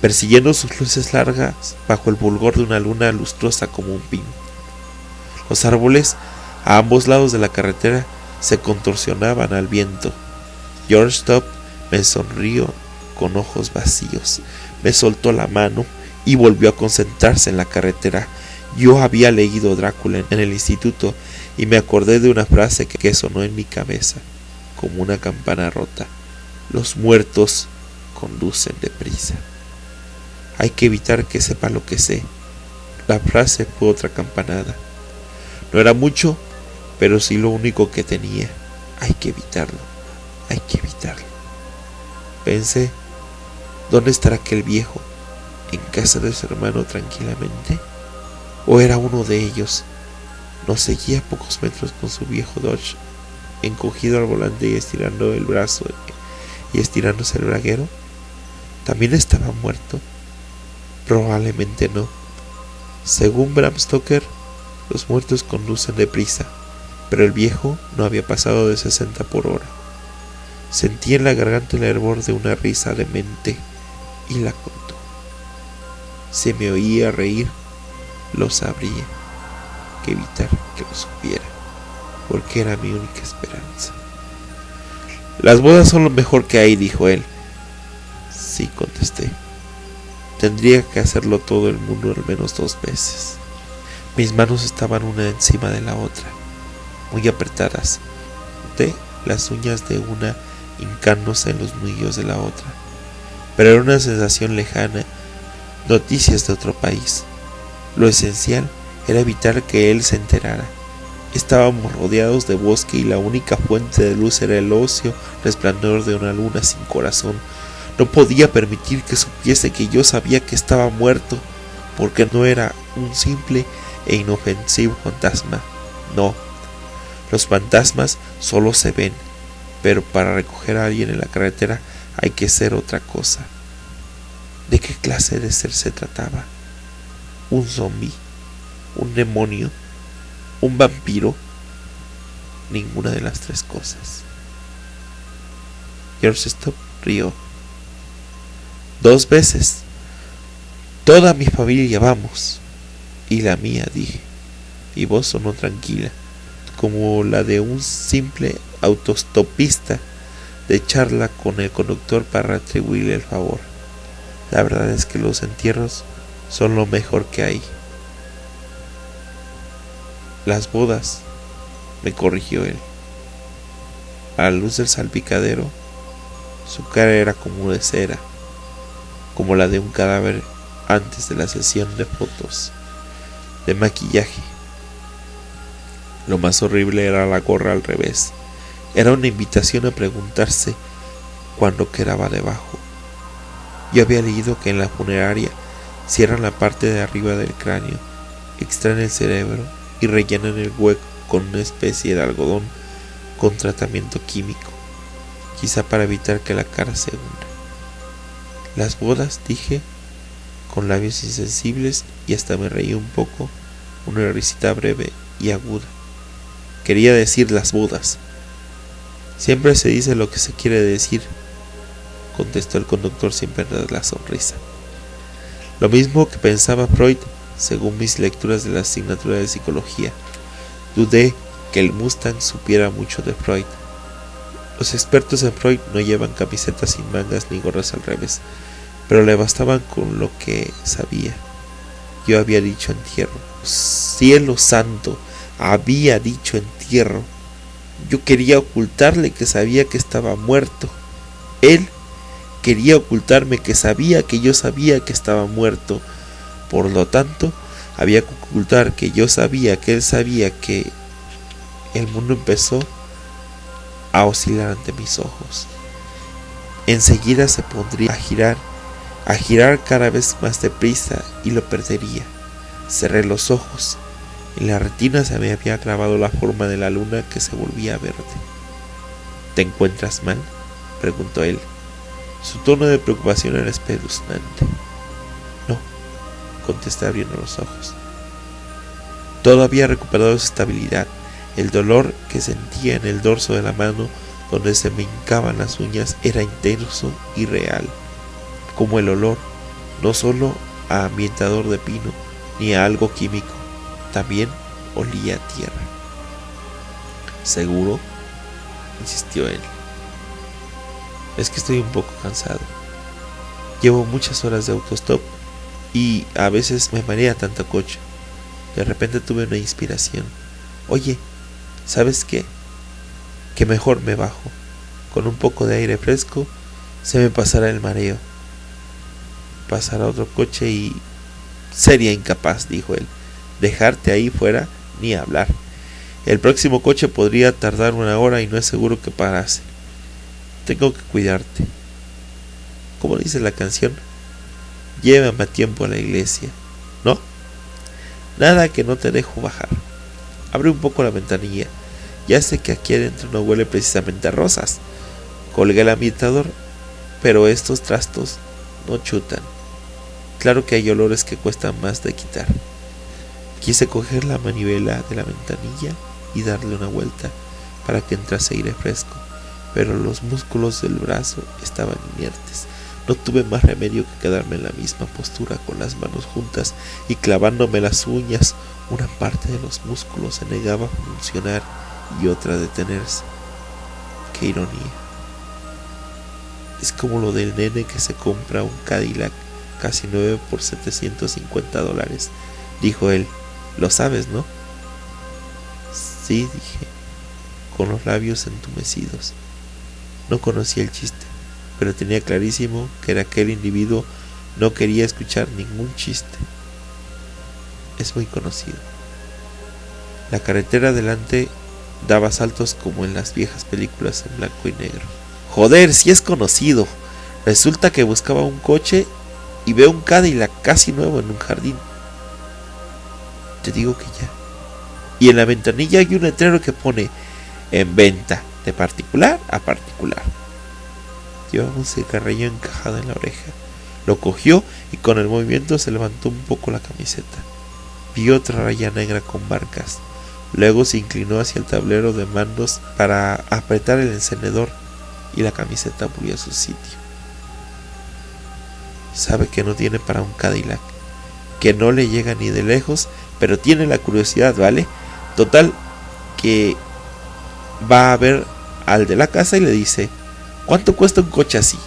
persiguiendo sus luces largas bajo el fulgor de una luna lustrosa como un pin. Los árboles a ambos lados de la carretera se contorsionaban al viento. George Top me sonrió con ojos vacíos, me soltó la mano y volvió a concentrarse en la carretera. Yo había leído Drácula en el instituto y me acordé de una frase que sonó en mi cabeza como una campana rota: los muertos conducen deprisa. Hay que evitar que sepa lo que sé. La frase fue otra campanada. No era mucho, pero sí lo único que tenía. Hay que evitarlo, hay que evitarlo. Pensé, ¿dónde estará aquel viejo? ¿En casa de su hermano tranquilamente? ¿O era uno de ellos? Nos seguía a pocos metros con su viejo Dodge, encogido al volante y estirando el brazo y estirándose el braguero. ¿También estaba muerto? Probablemente no. Según Bram Stoker, los muertos conducen deprisa, pero el viejo no había pasado de 60 por hora. Sentí en la garganta el hervor de una risa demente y la contó. Si me oía reír, lo sabría, que evitar que lo supiera, porque era mi única esperanza. Las bodas son lo mejor que hay, dijo él. Sí, contesté. Tendría que hacerlo todo el mundo al menos 2 veces. Mis manos estaban una encima de la otra, muy apretadas. Noté las uñas de una hincándose en los nudillos de la otra, pero era una sensación lejana, noticias de otro país. Lo esencial era evitar que él se enterara. Estábamos rodeados de bosque y la única fuente de luz era el óseo resplandor de una luna sin corazón. No podía permitir que supiese que yo sabía que estaba muerto, porque no era un simple e inofensivo fantasma. No, los fantasmas solo se ven, pero para recoger a alguien en la carretera hay que ser otra cosa. ¿De qué clase de ser se trataba? ¿Un zombi? ¿Un demonio? ¿Un vampiro? Ninguna de las 3 cosas. George Stop rió. 2 veces. Toda mi familia vamos. Y la mía, dije. Y voz sonó tranquila, como la de un simple autostopista de charla con el conductor para retribuirle el favor. La verdad es que los entierros son lo mejor que hay. Las bodas, me corrigió él. A la luz del salpicadero, su cara era como de cera, como la de un cadáver antes de la sesión de fotos, de maquillaje. Lo más horrible era la gorra al revés. Era una invitación a preguntarse cuándo quedaba debajo. Yo había leído que en la funeraria cierran la parte de arriba del cráneo, extraen el cerebro y rellenan el hueco con una especie de algodón con tratamiento químico, quizá para evitar que la cara se hunda. Las bodas, dije, con labios insensibles, y hasta me reí un poco, una risita breve y aguda. Quería decir las bodas. Siempre se dice lo que se quiere decir, contestó el conductor sin perder la sonrisa. Lo mismo que pensaba Freud, según mis lecturas de la asignatura de psicología. Dudé que el Mustang supiera mucho de Freud. Los expertos en Freud no llevan camisetas sin mangas ni gorras al revés, pero le bastaban con lo que sabía. Yo había dicho entierro. Cielo santo, había dicho entierro. Yo quería ocultarle que sabía que estaba muerto. Él quería ocultarme que sabía que yo sabía que estaba muerto. Por lo tanto, había que ocultar que yo sabía que él sabía que el mundo empezó a oscilar ante mis ojos. Enseguida se pondría a girar cada vez más deprisa y lo perdería. Cerré los ojos En la retina se me había grabado la forma de la luna que se volvía verde. ¿Te encuentras mal?, preguntó él. Su tono de preocupación era espeluznante. No, contesté abriendo los ojos. Todo había recuperado su estabilidad. El dolor que sentía en el dorso de la mano donde se me hincaban las uñas era intenso y real, como el olor, no solo a ambientador de pino ni a algo químico, también olía a tierra. ¿Seguro?, insistió él. Es que estoy un poco cansado. Llevo muchas horas de autostop y a veces me marea tanto coche. De repente tuve una inspiración. Oye, ¿sabes qué? Que mejor me bajo. Con un poco de aire fresco se me pasará el mareo. Pasará otro coche y... Sería incapaz, dijo él. Dejarte ahí fuera, ni hablar. El próximo coche podría tardar 1 hora y no es seguro que parase. Tengo que cuidarte. ¿Cómo dice la canción? Llévame a tiempo a la iglesia. ¿No? Nada, que no te dejo bajar. Abre un poco la ventanilla. Ya sé que aquí adentro no huele precisamente a rosas. Colgué el ambientador, pero estos trastos no chutan. Claro que hay olores que cuestan más de quitar. Quise coger la manivela de la ventanilla y darle una vuelta para que entrase aire fresco, pero los músculos del brazo estaban inertes. No tuve más remedio que quedarme en la misma postura con las manos juntas y clavándome las uñas. Una parte de los músculos se negaba a funcionar y otra a detenerse. ¡Qué ironía! Es como lo del nene que se compra un Cadillac casi nuevo por $750, dijo él. Lo sabes, ¿no? Sí, dije, con los labios entumecidos. No conocía el chiste, pero tenía clarísimo que aquel individuo no quería escuchar ningún chiste. Es muy conocido. La carretera delante daba saltos como en las viejas películas en blanco y negro. Joder, si es conocido. Resulta que buscaba un coche y veo un Cadillac casi nuevo en un jardín. Te digo que ya. Y en la ventanilla hay un letrero que pone en venta, de particular a particular. Llevaba un cigarrillo encajado en la oreja. Lo cogió y con el movimiento se levantó un poco la camiseta. Vio otra raya negra con marcas. Luego se inclinó hacia el tablero de mandos para apretar el encendedor y la camiseta volvió a su sitio. Sabe que no tiene para un Cadillac, que no le llega ni de lejos, pero tiene la curiosidad, ¿vale? Total, que va a ver al de la casa y le dice: ¿cuánto cuesta un coche así?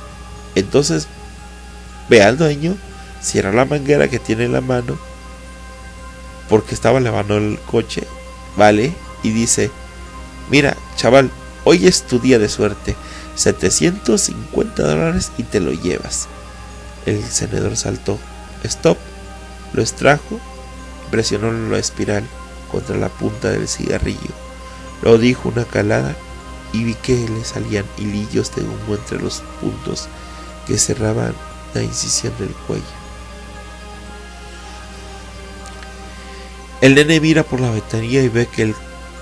Entonces ve al dueño, cierra la manguera que tiene en la mano, porque estaba lavando el coche, ¿vale? Y dice: mira, chaval, hoy es tu día de suerte, $750 y te lo llevas. El encendedor saltó. Stop. Lo extrajo, presionó la espiral contra la punta del cigarrillo. Lo dijo una calada y vi que le salían hilillos de humo entre los puntos que cerraban la incisión del cuello. El nene mira por la ventanilla y ve que el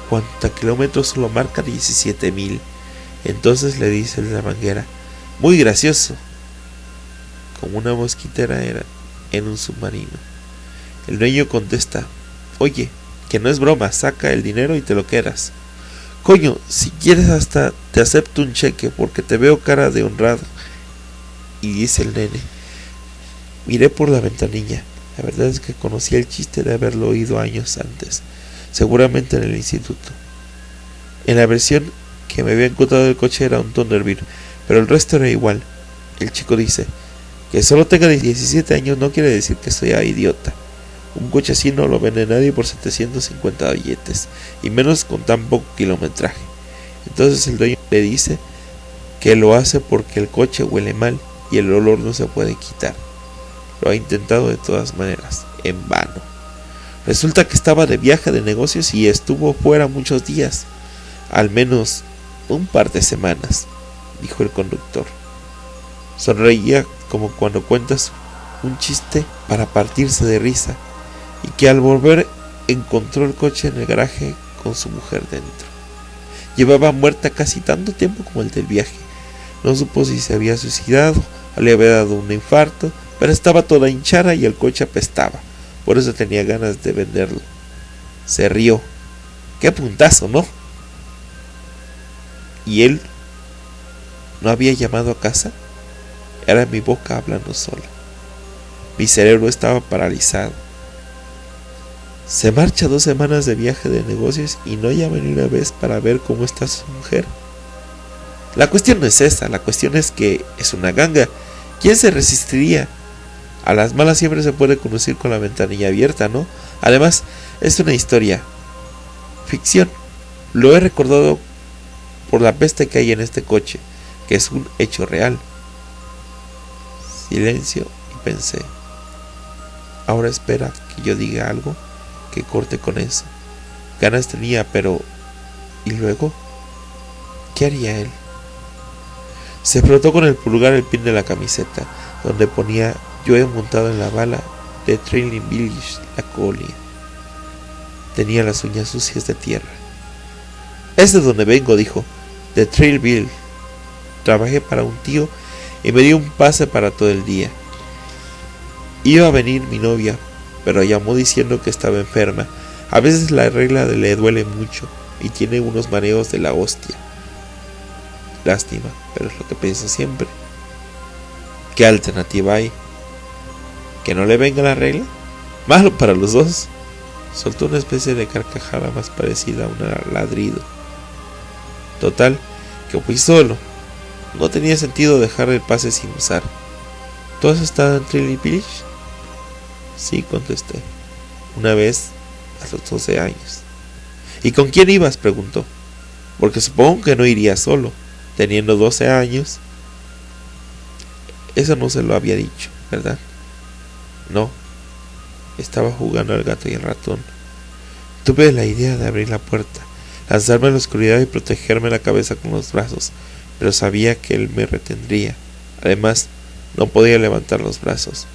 cuantakilómetro solo marca 17,000. Entonces le dice el de la manguera: muy gracioso. Como una mosquitera era en un submarino. El dueño contesta: oye, que no es broma, saca el dinero y te lo quedas. Coño, si quieres hasta te acepto un cheque porque te veo cara de honrado. Y dice el nene: miré por la ventanilla. La verdad es que conocía el chiste de haberlo oído años antes, seguramente en el instituto. En la versión que me había encontrado del coche era un Thunderbird, pero el resto era igual. El chico dice: que solo tenga 17 años no quiere decir que sea idiota. Un coche así no lo vende nadie por 750 billetes, y menos con tan poco kilometraje. Entonces el dueño le dice que lo hace porque el coche huele mal y el olor no se puede quitar. Lo ha intentado de todas maneras, en vano. Resulta que estaba de viaje de negocios y estuvo fuera muchos días, al menos un par de semanas, dijo el conductor. Sonreía como cuando cuentas un chiste para partirse de risa, y que al volver encontró el coche en el garaje con su mujer dentro. Llevaba muerta casi tanto tiempo como el del viaje. No supo si se había suicidado o le había dado un infarto, pero estaba toda hinchada y el coche apestaba. Por eso tenía ganas de venderlo. Se rió. ¡Qué puntazo!, ¿no? ¿Y él no había llamado a casa? Era mi boca hablando sola. Mi cerebro estaba paralizado. Se marcha 2 semanas de viaje de negocios y no llama ni una vez para ver cómo está su mujer. La cuestión no es esa, la cuestión es que es una ganga. ¿Quién se resistiría? A las malas siempre se puede conducir con la ventanilla abierta, ¿no? Además, es una historia. Ficción. Lo he recordado por la peste que hay en este coche, que es un hecho real. Silencio y pensé. Ahora espera que yo diga algo que corte con eso. Ganas tenía, pero ¿y luego? ¿Qué haría él? Se frotó con el pulgar el pin de la camiseta, donde ponía "Yo he montado en la bala" de Trailing Village, la colina. Tenía las uñas sucias de tierra. Es de donde vengo, dijo, de Trailville. Trabajé para un tío y me dio un pase para todo el día. Iba a venir mi novia, pero llamó diciendo que estaba enferma. A veces la regla le duele mucho y tiene unos mareos de la hostia. Lástima, pero es lo que pienso siempre. ¿Qué alternativa hay? ¿Que no le venga la regla? Malo para los dos. Soltó una especie de carcajada más parecida a un ladrido. Total, que fui solo. No tenía sentido dejar el pase sin usar. ¿Tú has estado en Trailing Village? Sí, contesté. Una vez, a los 12 años. ¿Y con quién ibas?, preguntó. Porque supongo que no iría solo, teniendo 12 años. Eso no se lo había dicho, ¿verdad? No. Estaba jugando al gato y el ratón. Tuve la idea de abrir la puerta, lanzarme a la oscuridad y protegerme la cabeza con los brazos, pero sabía que él me retendría. Además, no podía levantar los brazos.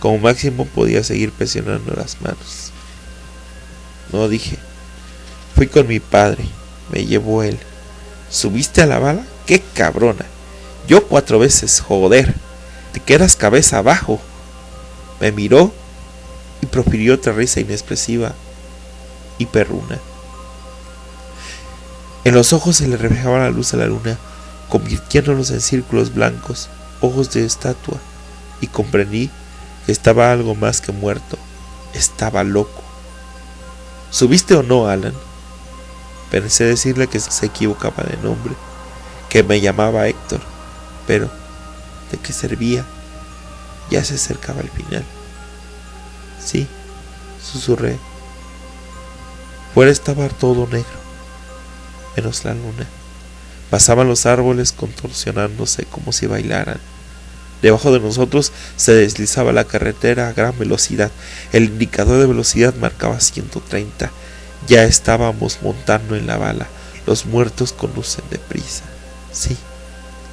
Como máximo podía seguir presionando las manos. No, dije. Fui con mi padre. Me llevó él. ¿Subiste a la bala? ¡Qué cabrona! Yo 4 veces, joder. Te quedas cabeza abajo. Me miró y profirió otra risa inexpresiva y perruna. En los ojos se le reflejaba la luz de la luna, convirtiéndolos en círculos blancos, ojos de estatua, y comprendí que estaba algo más que muerto. Estaba loco. ¿Subiste o no, Alan? Pensé decirle que se equivocaba de nombre, que me llamaba Héctor, pero ¿de qué servía? Ya se acercaba el final. Sí, susurré. Fuera estaba todo negro, menos la luna. Pasaban los árboles contorsionándose como si bailaran. Debajo de nosotros se deslizaba la carretera a gran velocidad. El indicador de velocidad marcaba 130. Ya estábamos montando en la bala. Los muertos conducen deprisa. Sí,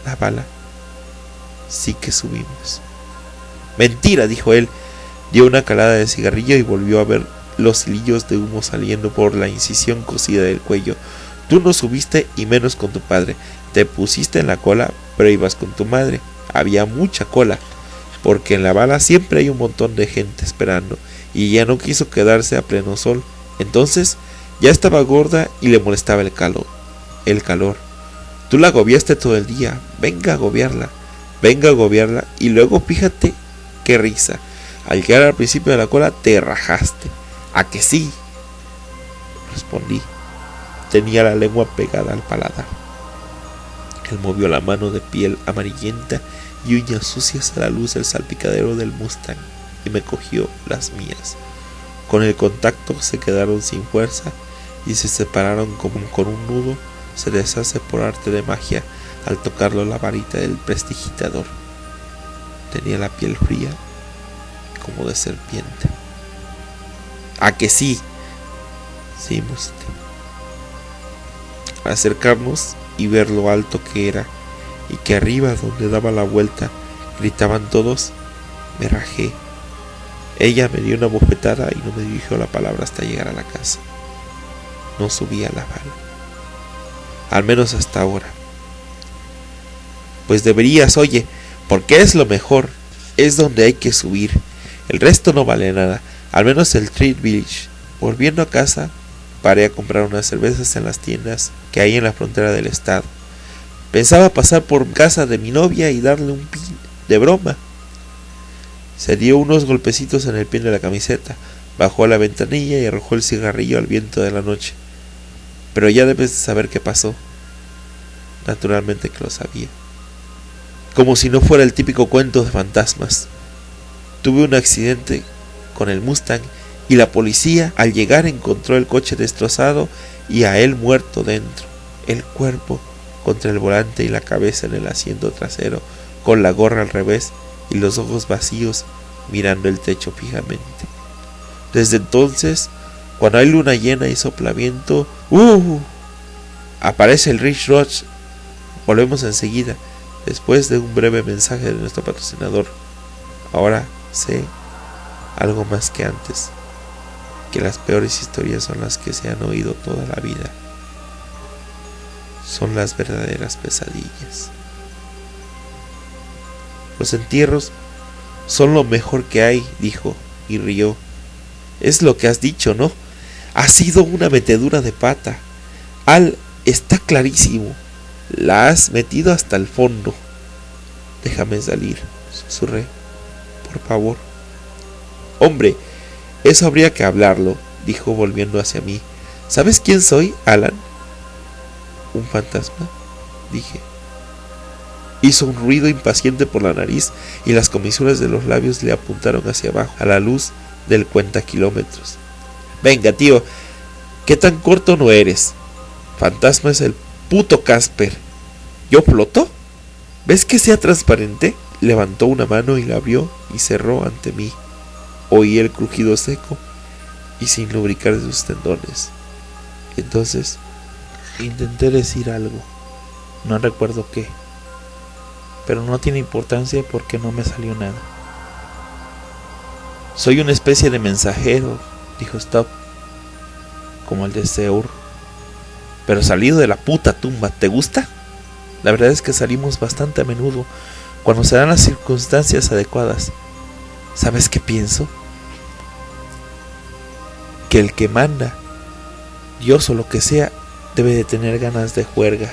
la bala. Sí que subimos. Mentira, dijo él. Dio una calada de cigarrillo y volvió a ver los hilillos de humo saliendo por la incisión cosida del cuello. Tú no subiste y menos con tu padre. Te pusiste en la cola, pero ibas con tu madre. Había mucha cola, porque en la bala siempre hay un montón de gente esperando, y ella no quiso quedarse a pleno sol. Entonces ya estaba gorda y le molestaba el calor. Tú la agobiaste todo el día. Venga a agobiarla, y luego fíjate qué risa. Al llegar al principio de la cola te rajaste. ¿A que sí?, respondí. Tenía la lengua pegada al paladar. Él movió la mano de piel amarillenta y uñas sucias a la luz del salpicadero del Mustang y me cogió las mías. Con el contacto se quedaron sin fuerza y se separaron como con un nudo se deshace por arte de magia al tocarlo la varita del prestidigitador. Tenía la piel fría como de serpiente. ¿A que sí? Sí, Musti. Al acercarnos y ver lo alto que era, y que arriba donde daba la vuelta gritaban todos, me rajé. Ella me dio una bofetada y no me dirigió la palabra hasta llegar a la casa. No subí a la bala. Al menos hasta ahora. Pues deberías, oye, porque es lo mejor. Es donde hay que subir. El resto no vale nada. Al menos el Treat Village. Volviendo a casa, paré a comprar unas cervezas en las tiendas que hay en la frontera del estado. Pensaba pasar por casa de mi novia y darle un pin de broma. Se dio unos golpecitos en el pie de la camiseta, bajó a la ventanilla y arrojó el cigarrillo al viento de la noche. Pero ya debes de saber qué pasó. Naturalmente que lo sabía. Como si no fuera el típico cuento de fantasmas. Tuve un accidente con el Mustang y la policía al llegar encontró el coche destrozado y a él muerto dentro, el cuerpo contra el volante y la cabeza en el asiento trasero, con la gorra al revés y los ojos vacíos mirando el techo fijamente. Desde entonces, cuando hay luna llena y sopla viento, aparece el Rich Roach. Volvemos enseguida, después de un breve mensaje de nuestro patrocinador. Ahora sé algo más que antes, que las peores historias son las que se han oído toda la vida. Son las verdaderas pesadillas. Los entierros son lo mejor que hay, dijo, y rió. Es lo que has dicho, ¿no? Ha sido una metedura de pata. Al, está clarísimo. La has metido hasta el fondo. Déjame salir, susurré. Por favor. Hombre, eso habría que hablarlo, dijo volviendo hacia mí. ¿Sabes quién soy, Alan? ¿Un fantasma?, dije. Hizo un ruido impaciente por la nariz y las comisuras de los labios le apuntaron hacia abajo, a la luz del cuentakilómetros. Venga, tío, ¿qué tan corto no eres? Fantasma es el puto Casper. ¿Yo floto? ¿Ves que sea transparente? Levantó una mano y la abrió y cerró ante mí. Oí el crujido seco y sin lubricar de sus tendones. Entonces intenté decir algo. No recuerdo qué. Pero no tiene importancia porque no me salió nada. Soy una especie de mensajero, dijo Stop, como el de Seur. Pero salido de la puta tumba, ¿te gusta? La verdad es que salimos bastante a menudo, cuando se dan las circunstancias adecuadas. ¿Sabes qué pienso? Que el que manda, Dios o lo que sea, debe de tener ganas de juerga.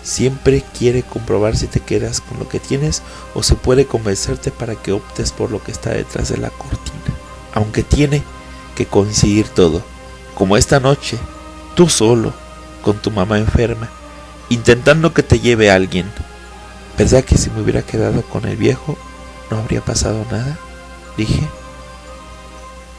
Siempre quiere comprobar si te quedas con lo que tienes o si puede convencerte para que optes por lo que está detrás de la cortina. Aunque tiene que coincidir todo, como esta noche, tú solo, con tu mamá enferma, intentando que te lleve a alguien. ¿Verdad que si me hubiera quedado con el viejo no habría pasado nada?, dije.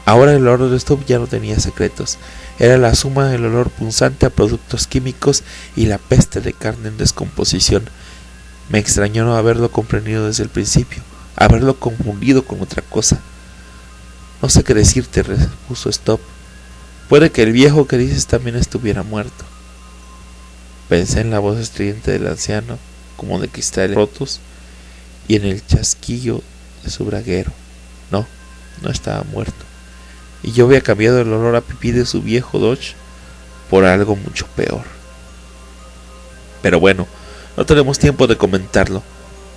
Ahora el olor de Stop ya no tenía secretos. Era la suma del olor punzante a productos químicos y la peste de carne en descomposición. Me extrañó no haberlo comprendido desde el principio, haberlo confundido con otra cosa. No sé qué decirte, repuso Stop. Puede que el viejo que dices también estuviera muerto. Pensé en la voz estridente del anciano, como de cristales rotos, y en el chasquillo de su braguero. No estaba muerto. Y yo había cambiado el olor a pipí de su viejo Dodge por algo mucho peor. Pero bueno, no tenemos tiempo de comentarlo.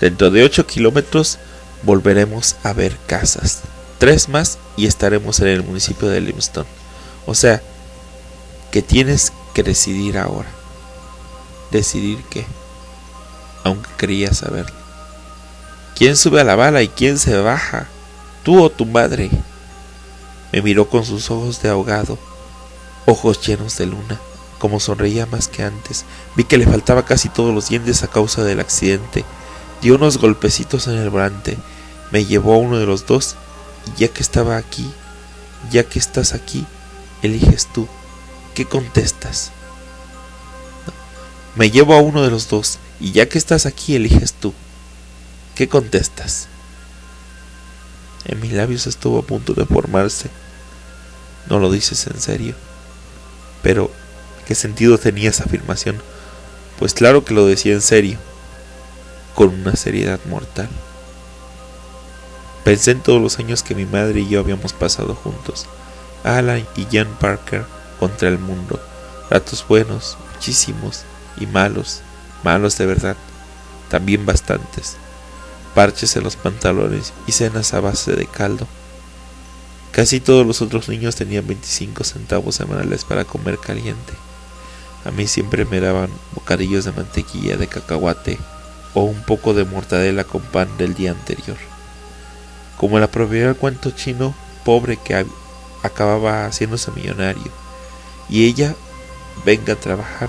Dentro de 8 kilómetros volveremos a ver casas. 3 más y estaremos en el municipio de Livingston. O sea, que tienes que decidir ahora. ¿Decidir qué? Aunque quería saberlo. ¿Quién sube a la bala y quién se baja? ¿Tú o tu madre? Me miró con sus ojos de ahogado, ojos llenos de luna. Como sonreía más que antes, vi que le faltaba casi todos los dientes a causa del accidente. Dio unos golpecitos en el volante, me llevó a uno de los dos, y ya que estaba aquí, ya que estás aquí, eliges tú. ¿Qué contestas? No. Me llevo a uno de los dos, y ya que estás aquí, eliges tú. ¿Qué contestas? En mis labios estuvo a punto de formarse. No lo dices en serio. Pero, ¿qué sentido tenía esa afirmación? Pues claro que lo decía en serio, con una seriedad mortal. Pensé en todos los años que mi madre y yo habíamos pasado juntos, Alan y Jan Parker contra el mundo, ratos buenos, muchísimos, y malos, malos de verdad, también bastantes, parches en los pantalones y cenas a base de caldo. Casi todos los otros niños tenían 25 centavos semanales para comer caliente. A mí siempre me daban bocadillos de mantequilla de cacahuate o un poco de mortadela con pan del día anterior. Como la proveedora del cuento chino pobre que acababa haciéndose millonario, y ella venga a trabajar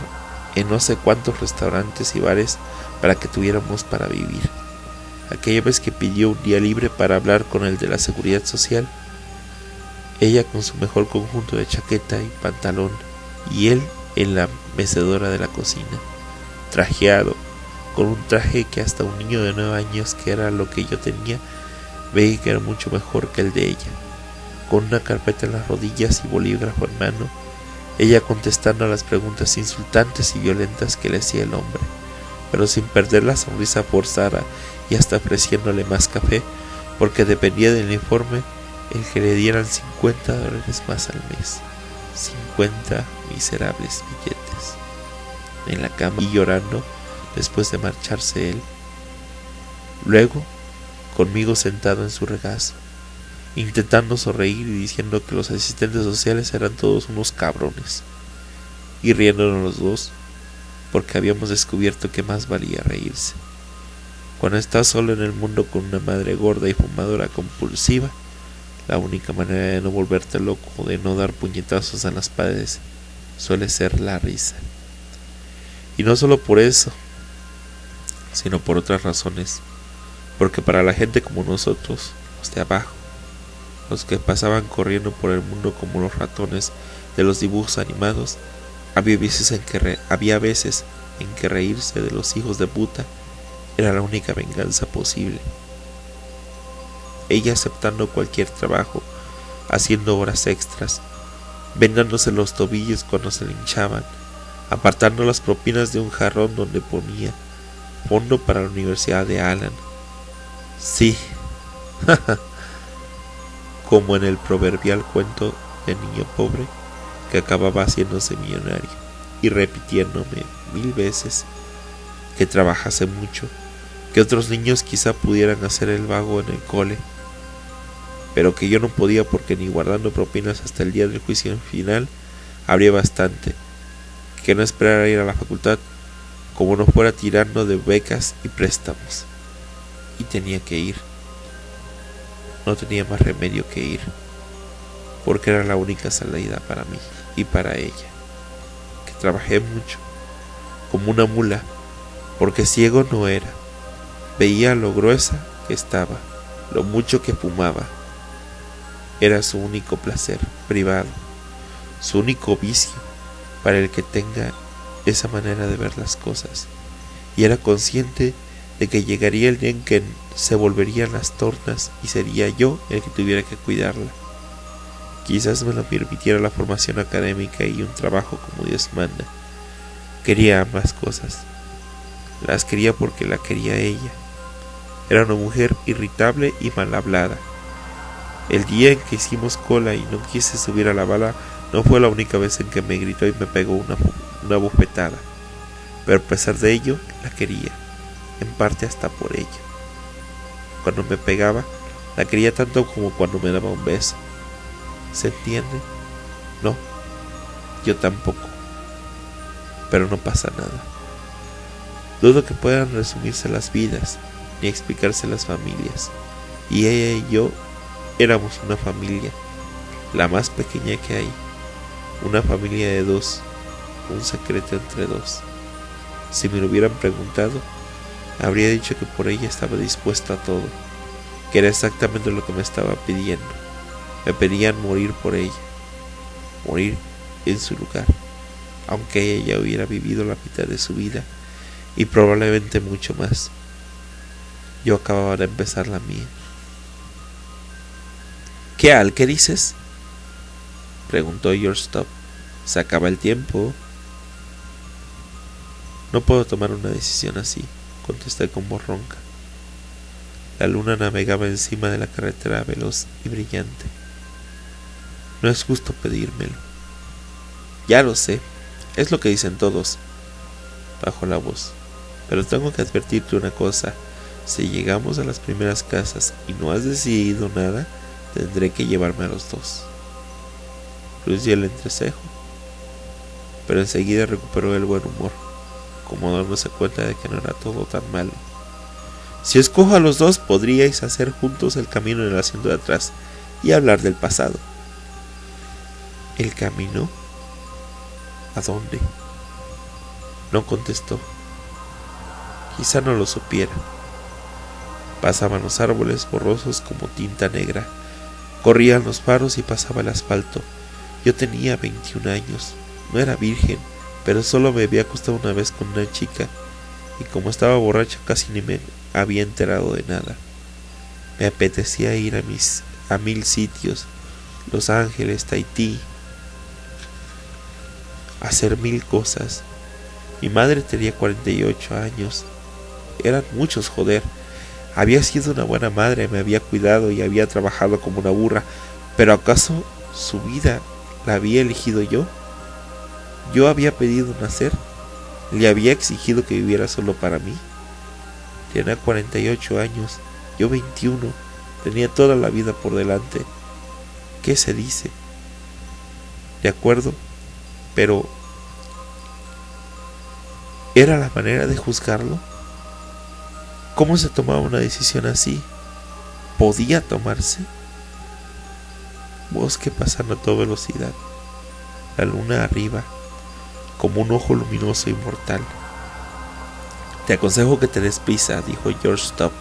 en no sé cuántos restaurantes y bares para que tuviéramos para vivir. Aquella vez que pidió un día libre para hablar con el de la seguridad social, ella con su mejor conjunto de chaqueta y pantalón, y él en la mecedora de la cocina, trajeado, con un traje que hasta un niño de 9 años, que era lo que yo tenía, veía que era mucho mejor que el de ella, con una carpeta en las rodillas y bolígrafo en mano, ella contestando a las preguntas insultantes y violentas que le hacía el hombre, pero sin perder la sonrisa forzada y hasta ofreciéndole más café, porque dependía del uniforme el que le dieran $50 más al mes. 50 miserables billetes. En la cama y llorando después de marcharse él. Luego, conmigo sentado en su regazo, intentando sonreír y diciendo que los asistentes sociales eran todos unos cabrones, y riéndonos los dos, porque habíamos descubierto que más valía reírse. Cuando estás solo en el mundo con una madre gorda y fumadora compulsiva, la única manera de no volverte loco o de no dar puñetazos en las paredes suele ser la risa. Y no solo por eso, sino por otras razones, porque para la gente como nosotros, los de abajo, los que pasaban corriendo por el mundo como los ratones de los dibujos animados, había veces en que reírse de los hijos de puta era la única venganza posible. Ella aceptando cualquier trabajo, haciendo horas extras, vendándose los tobillos cuando se le hinchaban, apartando las propinas de un jarrón donde ponía fondo para la universidad de Alan. Sí, como en el proverbial cuento del niño pobre que acababa haciéndose millonario, y repitiéndome 1000 veces que trabajase mucho, que otros niños quizá pudieran hacer el vago en el cole, pero que yo no podía, porque ni guardando propinas hasta el día del juicio final habría bastante, que no esperara ir a la facultad, como no fuera tirando de becas y préstamos. Y tenía que ir. No tenía más remedio que ir, porque era la única salida para mí y para ella. Que trabajé mucho, como una mula, porque ciego no era. Veía lo gruesa que estaba, lo mucho que fumaba. Era su único placer privado, su único vicio para el que tenga esa manera de ver las cosas, y era consciente de que llegaría el día en que se volverían las tornas y sería yo el que tuviera que cuidarla. Quizás me lo permitiera la formación académica y un trabajo como Dios manda. Quería ambas cosas. Las quería porque la quería ella. Era una mujer irritable y mal hablada. El día en que hicimos cola y no quise subir a la bala no fue la única vez en que me gritó y me pegó una bofetada, pero a pesar de ello la quería, en parte hasta por ello. Cuando me pegaba, la quería tanto como cuando me daba un beso. ¿Se entiende? No, yo tampoco, pero no pasa nada. Dudo que puedan resumirse las vidas, ni explicarse las familias, y ella y yo éramos una familia, la más pequeña que hay, una familia de 2, un secreto entre 2. Si me lo hubieran preguntado, habría dicho que por ella estaba dispuesto a todo, que era exactamente lo que me estaba pidiendo. Me pedían morir por ella, morir en su lugar, aunque ella ya hubiera vivido la mitad de su vida y probablemente mucho más. Yo acababa de empezar la mía. ¿Qué Al? ¿Qué dices?, preguntó George Stubb. ¿Se acaba el tiempo? No puedo tomar una decisión así, contesté con voz ronca. La luna navegaba encima de la carretera veloz y brillante. No es justo pedírmelo. Ya lo sé, es lo que dicen todos, bajó la voz. Pero tengo que advertirte una cosa. Si llegamos a las primeras casas y no has decidido nada, tendré que llevarme a los dos. Frunció el entrecejo, pero enseguida recuperó el buen humor, como dándose cuenta de que no era todo tan malo. Si escojo a los dos, podríais hacer juntos el camino en el asiento de atrás y hablar del pasado. ¿El camino? ¿A dónde? No contestó. Quizá no lo supiera. Pasaban los árboles borrosos como tinta negra. Corrían los faros y pasaba el asfalto. Yo tenía 21 años. No era virgen, pero solo me había acostado una vez con una chica, y como estaba borracha casi ni me había enterado de nada. Me apetecía ir a 1000 sitios, Los Ángeles, Tahití, hacer 1000 cosas. Mi madre tenía 48 años. Eran muchos, joder. Había sido una buena madre, me había cuidado y había trabajado como una burra. ¿Pero acaso su vida la había elegido yo? Yo había pedido nacer. Le había exigido que viviera solo para mí. Tenía 48 años, yo 21. Tenía toda la vida por delante. ¿Qué se dice? De acuerdo, pero ¿era la manera de juzgarlo? ¿Cómo se tomaba una decisión así? ¿Podía tomarse? Bosque pasando a toda velocidad. La luna arriba, como un ojo luminoso inmortal. Te aconsejo que te des prisa, dijo George Stop.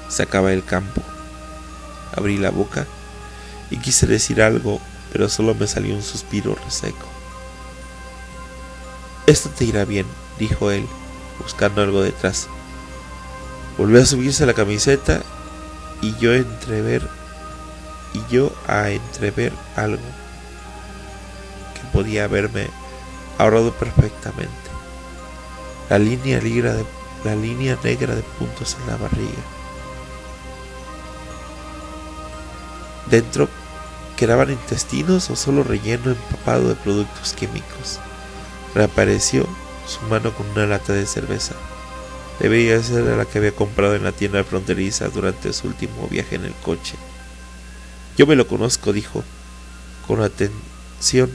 Se acaba el campo. Abrí la boca y quise decir algo, pero solo me salió un suspiro reseco. Esto te irá bien, dijo él, buscando algo detrás. Volvió a subirse la camiseta y yo a entrever algo que podía haberme ahorrado perfectamente. La línea negra de puntos en la barriga. Dentro quedaban intestinos o solo relleno empapado de productos químicos. Reapareció su mano con una lata de cerveza. Debía ser la que había comprado en la tienda fronteriza durante su último viaje en el coche. Yo me lo conozco, dijo. Con atención.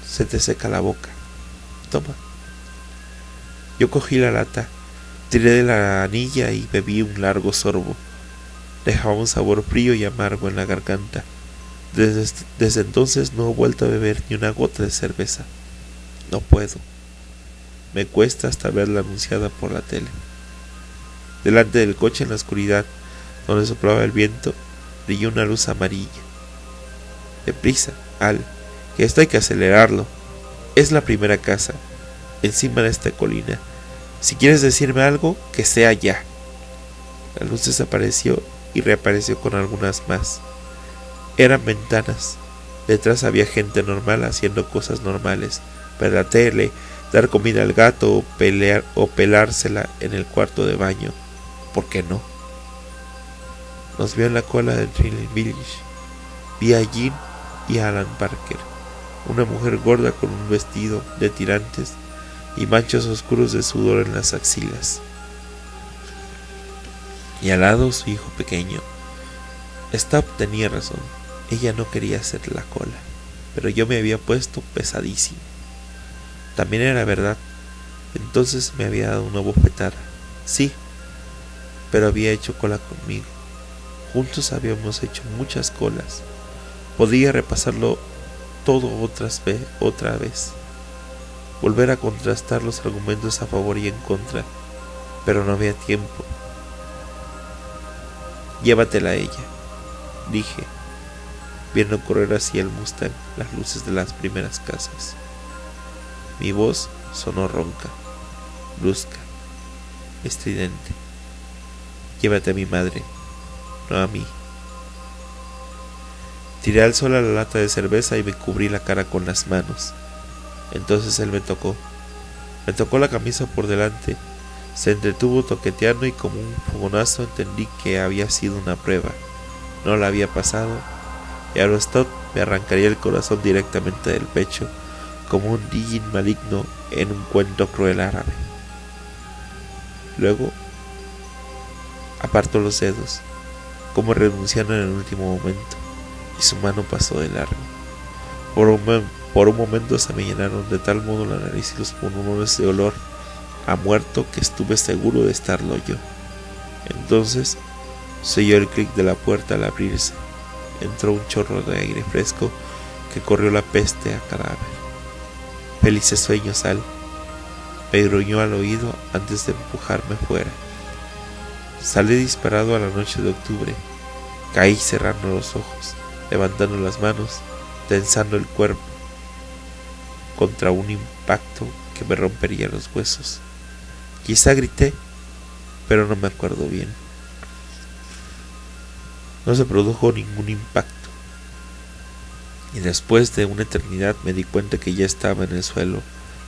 Se te seca la boca. Toma. Yo cogí la lata, tiré de la anilla y bebí un largo sorbo. Dejaba un sabor frío y amargo en la garganta. Desde entonces no he vuelto a beber ni una gota de cerveza. No puedo. Me cuesta hasta verla anunciada por la tele. Delante del coche, en la oscuridad, donde soplaba el viento, brilló una luz amarilla. Deprisa, Al, que esto hay que acelerarlo. Es la primera casa, encima de esta colina. Si quieres decirme algo, que sea ya. La luz desapareció y reapareció con algunas más. Eran ventanas. Detrás había gente normal haciendo cosas normales. Ver la tele, dar comida al gato o pelársela en el cuarto de baño. ¿Por qué no? Nos vio en la cola del Trinity Village. Vi a Jean y a Alan Parker, una mujer gorda con un vestido de tirantes y manchas oscuros de sudor en las axilas. Y al lado su hijo pequeño. Stop tenía razón. Ella no quería hacer la cola, pero yo me había puesto pesadísimo. También era verdad. Entonces me había dado una bofetada. Sí, pero había hecho cola conmigo. Juntos habíamos hecho muchas colas. Podía repasarlo todo otra vez. Volver a contrastar los argumentos a favor y en contra, pero no había tiempo. Llévatela a ella, dije, viendo correr hacia el Mustang las luces de las primeras casas. Mi voz sonó ronca, brusca, estridente. Llévate a mi madre, no a mí. Tiré al suelo la lata de cerveza y me cubrí la cara con las manos. Entonces él me tocó la camisa por delante, Se entretuvo toqueteando y como un fogonazo entendí que había sido una prueba. No la había pasado y Eurostop me arrancaría el corazón directamente del pecho como un djinn maligno en un cuento cruel árabe. Luego apartó los dedos, como renunciando en el último momento, y su mano pasó de largo. Por un momento se me llenaron de tal modo la nariz y los pulmones de olor a muerto que estuve seguro de estarlo yo. Entonces se oyó el clic de la puerta al abrirse. Entró un chorro de aire fresco que corrió la peste a cadáver. Felices sueños, Al, me gruñó al oído antes de empujarme fuera. Salí disparado a la noche de octubre. Caí cerrando los ojos, levantando las manos, tensando el cuerpo contra un impacto que me rompería los huesos. Quizá grité, pero no me acuerdo bien. No se produjo ningún impacto. Y después de una eternidad me di cuenta que ya estaba en el suelo.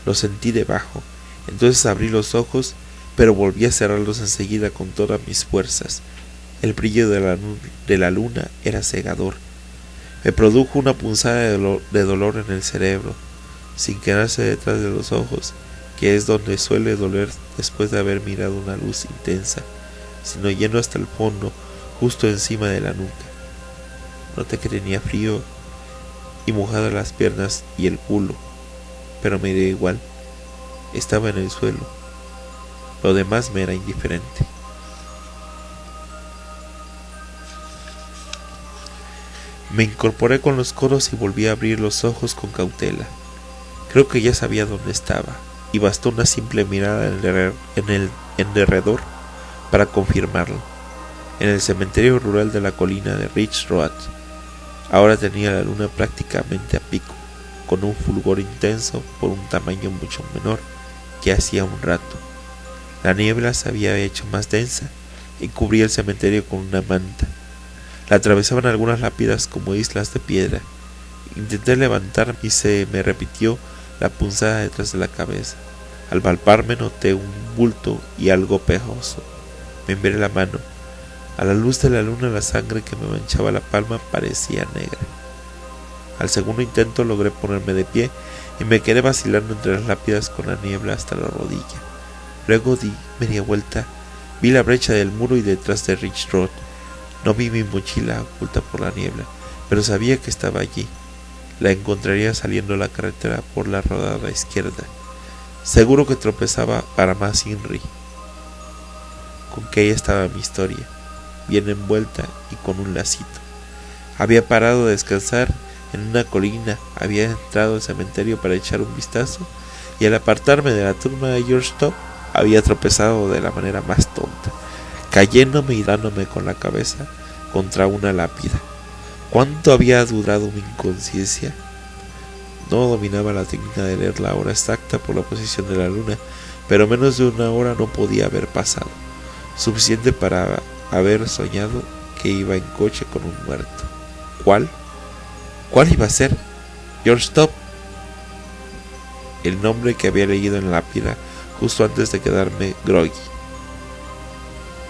Lo sentí debajo. Entonces abrí los ojos, pero volví a cerrarlos enseguida con todas mis fuerzas. El brillo de la luna era cegador. Me produjo una punzada de dolor en el cerebro, sin quedarse detrás de los ojos, que es donde suele doler después de haber mirado una luz intensa, sino yendo hasta el fondo, justo encima de la nuca. Noté que tenía frío y mojadas las piernas y el culo, pero me dio igual. Estaba en el suelo. Lo demás me era indiferente. Me incorporé con los codos y volví a abrir los ojos con cautela. Creo que ya sabía dónde estaba, y bastó una simple mirada en derredor para confirmarlo. En el cementerio rural de la colina de Ridge Road. Ahora tenía la luna prácticamente a pico, con un fulgor intenso por un tamaño mucho menor que hacía un rato. La niebla se había hecho más densa y cubría el cementerio con una manta. La atravesaban algunas lápidas como islas de piedra. Intenté levantarme y se me repitió la punzada detrás de la cabeza. Al palparme noté un bulto y algo pegoso. Me miré la mano. A la luz de la luna la sangre que me manchaba la palma parecía negra. Al segundo intento logré ponerme de pie y me quedé vacilando entre las lápidas con la niebla hasta la rodilla. Luego di media vuelta, vi la brecha del muro y detrás de Ridge Road. No vi mi mochila oculta por la niebla, pero sabía que estaba allí. La encontraría saliendo a la carretera por la rodada izquierda. Seguro que tropezaba para más Inri. Con que ahí estaba mi historia, bien envuelta y con un lacito. Había parado a descansar en una colina, había entrado al cementerio para echar un vistazo, y al apartarme de la turma de George Top, había tropezado de la manera más tonta, cayéndome y dándome con la cabeza contra una lápida. ¿Cuánto había durado mi inconsciencia? No dominaba la técnica de leer la hora exacta por la posición de la luna, pero menos de una hora no podía haber pasado, suficiente para haber soñado que iba en coche con un muerto. ¿Cuál? ¿Cuál iba a ser? George Top. El nombre que había leído en la lápida justo antes de quedarme groggy.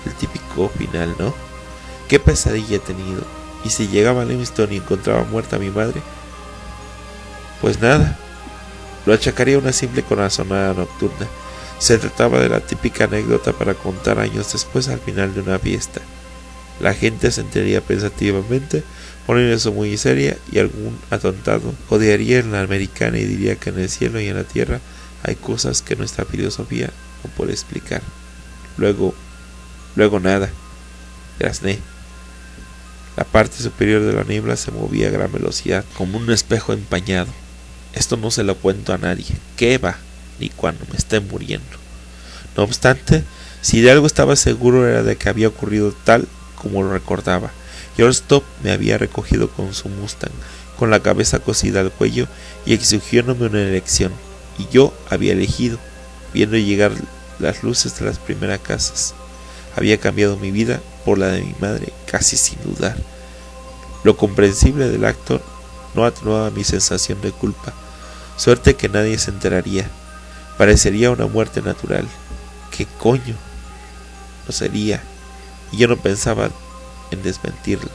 El típico final, ¿no? Qué pesadilla he tenido. Y si llegaba a Livingston y encontraba muerta a mi madre, pues nada, lo achacaría a una simple corazonada nocturna. Se trataba de la típica anécdota para contar años después al final de una fiesta. La gente sentiría pensativamente, poniendo eso muy seria, y algún atontado odiaría en la americana y diría que en el cielo y en la tierra hay cosas que nuestra filosofía no puede explicar. Luego nada. Grazné. La parte superior de la niebla se movía a gran velocidad, como un espejo empañado. Esto no se lo cuento a nadie. ¿Qué va? Ni cuando me esté muriendo. No obstante, si de algo estaba seguro era de que había ocurrido tal como lo recordaba. George Top me había recogido con su Mustang, con la cabeza cosida al cuello y exigiéndome una elección. Y yo había elegido, viendo llegar las luces de las primeras casas. Había cambiado mi vida por la de mi madre casi sin dudar. Lo comprensible del acto no atenuaba mi sensación de culpa. Suerte que nadie se enteraría. Parecería una muerte natural. ¿Qué coño? No sería. Y yo no pensaba en desmentirlo.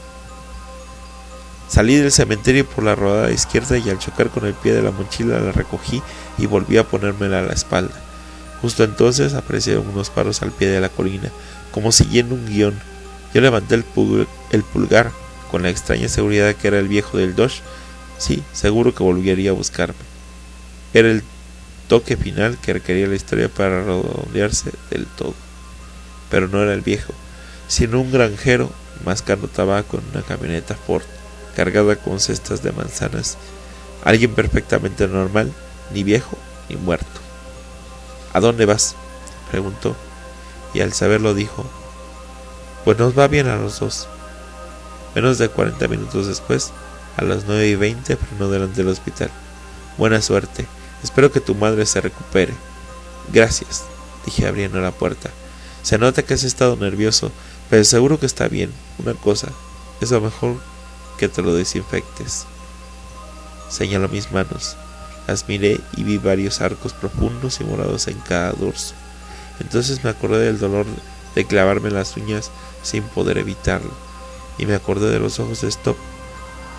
Salí del cementerio por la rodada izquierda y al chocar con el pie de la mochila la recogí y volví a ponérmela a la espalda. Justo entonces aparecieron unos paros al pie de la colina, como siguiendo un guión. Yo levanté el pulgar con la extraña seguridad que era el viejo del Dodge. Sí, seguro que volvería a buscarme. Era el toque final que requería la historia para redondearse del todo. Pero no era el viejo, sino un granjero mascando tabaco en una camioneta Ford cargada con cestas de manzanas. Alguien perfectamente normal, ni viejo ni muerto. ¿A dónde vas?, preguntó, y al saberlo dijo: pues nos va bien a los dos. Menos de 40 minutos después, a las 9:20, frenó delante del hospital. Buena suerte, espero que tu madre se recupere. Gracias, dije abriendo la puerta. Se nota que has estado nervioso, pero seguro que está bien. Una cosa, es lo mejor que te lo desinfectes. Señaló mis manos. Las miré y vi varios arcos profundos y morados en cada dorso. Entonces me acordé del dolor de clavarme las uñas sin poder evitarlo, y me acordé de los ojos de Stop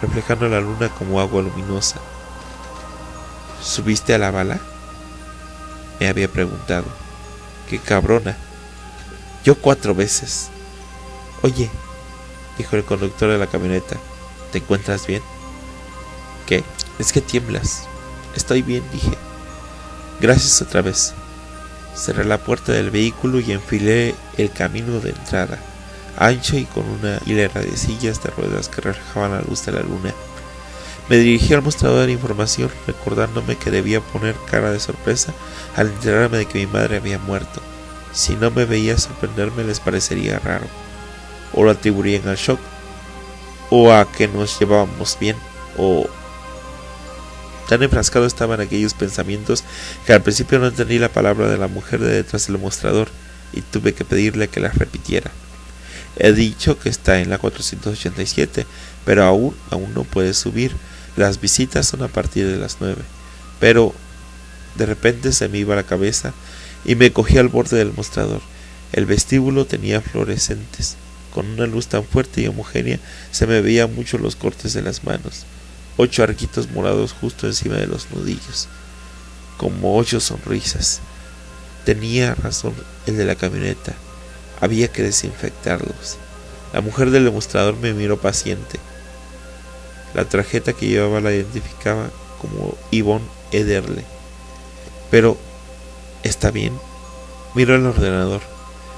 reflejando la luna como agua luminosa. ¿Subiste a la bala?, me había preguntado. ¡Qué cabrona! Yo 4 veces. Oye, dijo el conductor de la camioneta, ¿te encuentras bien? ¿Qué? Es que tiemblas. Estoy bien, dije. Gracias otra vez. Cerré la puerta del vehículo y enfilé el camino de entrada, ancho y con una hilera de sillas de ruedas que reflejaban la luz de la luna. Me dirigí al mostrador de información, recordándome que debía poner cara de sorpresa al enterarme de que mi madre había muerto. Si no me veía sorprenderme, les parecería raro, o lo atribuirían al shock, o a que nos llevábamos bien, o... Tan enfrascado estaba en aquellos pensamientos que al principio no entendí la palabra de la mujer de detrás del mostrador y tuve que pedirle que la repitiera. He dicho que está en la 487, pero aún no puede subir. Las visitas son a partir de las 9. Pero de repente se me iba la cabeza y me cogí al borde del mostrador. El vestíbulo tenía fluorescentes. Con una luz tan fuerte y homogénea se me veían mucho los cortes de las manos. 8 arquitos morados justo encima de los nudillos, como 8 sonrisas. Tenía razón el de la camioneta, había que desinfectarlos. La mujer del demostrador me miró paciente. La tarjeta que llevaba la identificaba como Yvonne Ederle. Pero, ¿está bien? Miró el ordenador.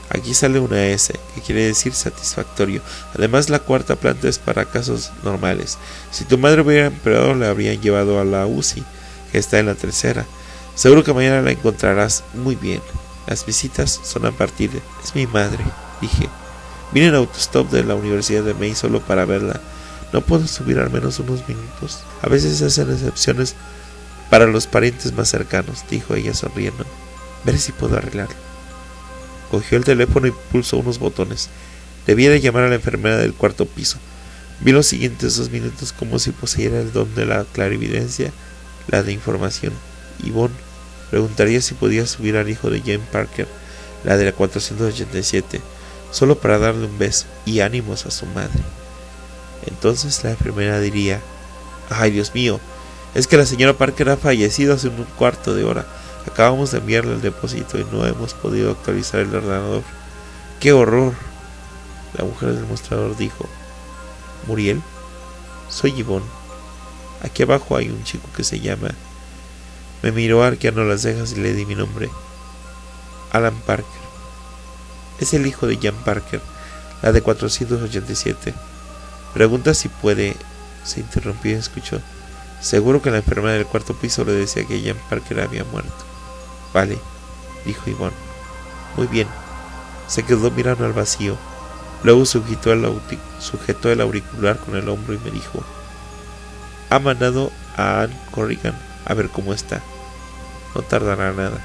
Aquí sale una S, que quiere decir satisfactorio. Además, la 4ª planta es para casos normales. Si tu madre hubiera empeorado, la habrían llevado a la UCI, que está en la 3ª. Seguro que mañana la encontrarás muy bien. Las visitas son a partir de... Es mi madre, dije. Vine en autostop de la Universidad de Maine solo para verla. ¿No puedo subir al menos unos minutos? A veces se hacen excepciones para los parientes más cercanos, dijo ella sonriendo. Veré si puedo arreglarlo. Cogió el teléfono y pulsó unos botones. Debía de llamar a la enfermera del 4º piso. Vi los siguientes 2 minutos como si poseyera el don de la clarividencia, la de información. Yvonne preguntaría si podía subir al hijo de Jane Parker, la de la 487, solo para darle un beso y ánimos a su madre. Entonces la enfermera diría: ¡ay, Dios mío! Es que la señora Parker ha fallecido hace un cuarto de hora. Acabamos de enviarle el depósito y no hemos podido actualizar el ordenador. ¡Qué horror! La mujer del mostrador dijo: ¿Muriel? Soy Yvonne. Aquí abajo hay un chico que se llama... Me miró arqueando las cejas y le di mi nombre. Alan Parker. Es el hijo de Jan Parker, la de 487. Pregunta si puede... Se interrumpió y escuchó. Seguro que la enfermera del 4º piso le decía que Jan Parker había muerto. Vale, dijo Yvonne. Muy bien. Se quedó mirando al vacío. Luego sujetó el auricular con el hombro y me dijo: ha mandado a Ann Corrigan a ver cómo está. No tardará nada.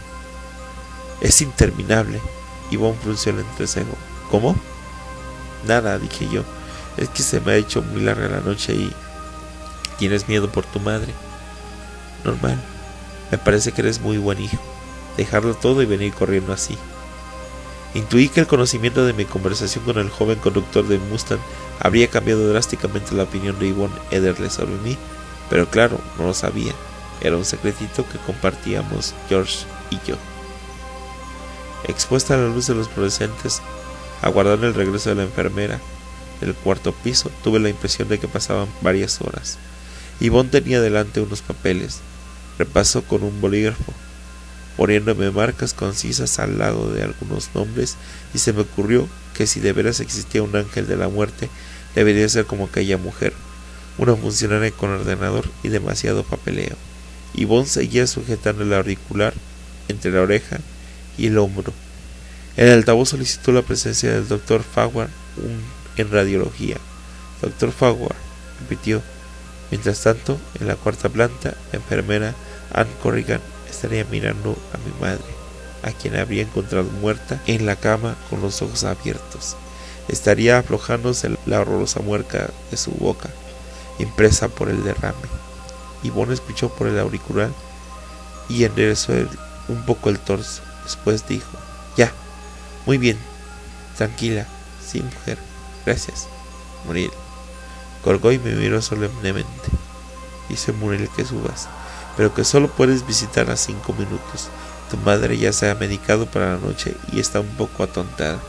Es interminable. Yvonne frunció el entrecejo. ¿Cómo? Nada, dije yo. Es que se me ha hecho muy larga la noche y... ¿Tienes miedo por tu madre? Normal. Me parece que eres muy buen hijo. Dejarlo todo y venir corriendo así. Intuí que el conocimiento de mi conversación con el joven conductor del Mustang habría cambiado drásticamente la opinión de Yvonne Ederle sobre mí, pero claro, no lo sabía. Era un secretito que compartíamos George y yo. Expuesta a la luz de los fluorescentes, aguardando el regreso de la enfermera del cuarto piso, tuve la impresión de que pasaban varias horas. Yvonne tenía delante unos papeles. Repasó con un bolígrafo, poniéndome marcas concisas al lado de algunos nombres, y se me ocurrió que si de veras existía un ángel de la muerte, debería ser como aquella mujer, una funcionaria con ordenador y demasiado papeleo. Yvonne seguía sujetando el auricular entre la oreja y el hombro. El altavoz solicitó la presencia del Dr. Farwell en radiología. Dr. Farwell, repitió. Mientras tanto, en la cuarta planta, la enfermera Ann Corrigan estaría mirando a mi madre, a quien habría encontrado muerta en la cama con los ojos abiertos. Estaría aflojándose la horrorosa mueca de su boca, impresa por el derrame. Yvonne escuchó por el auricular y enderezó un poco el torso. Después dijo: ya, muy bien, tranquila, sí, mujer, gracias, Muriel. Colgó y me miró solemnemente. Dice Muriel que subas, pero que solo puedes visitar a 5 minutos. Tu madre ya se ha medicado para la noche y está un poco atontada.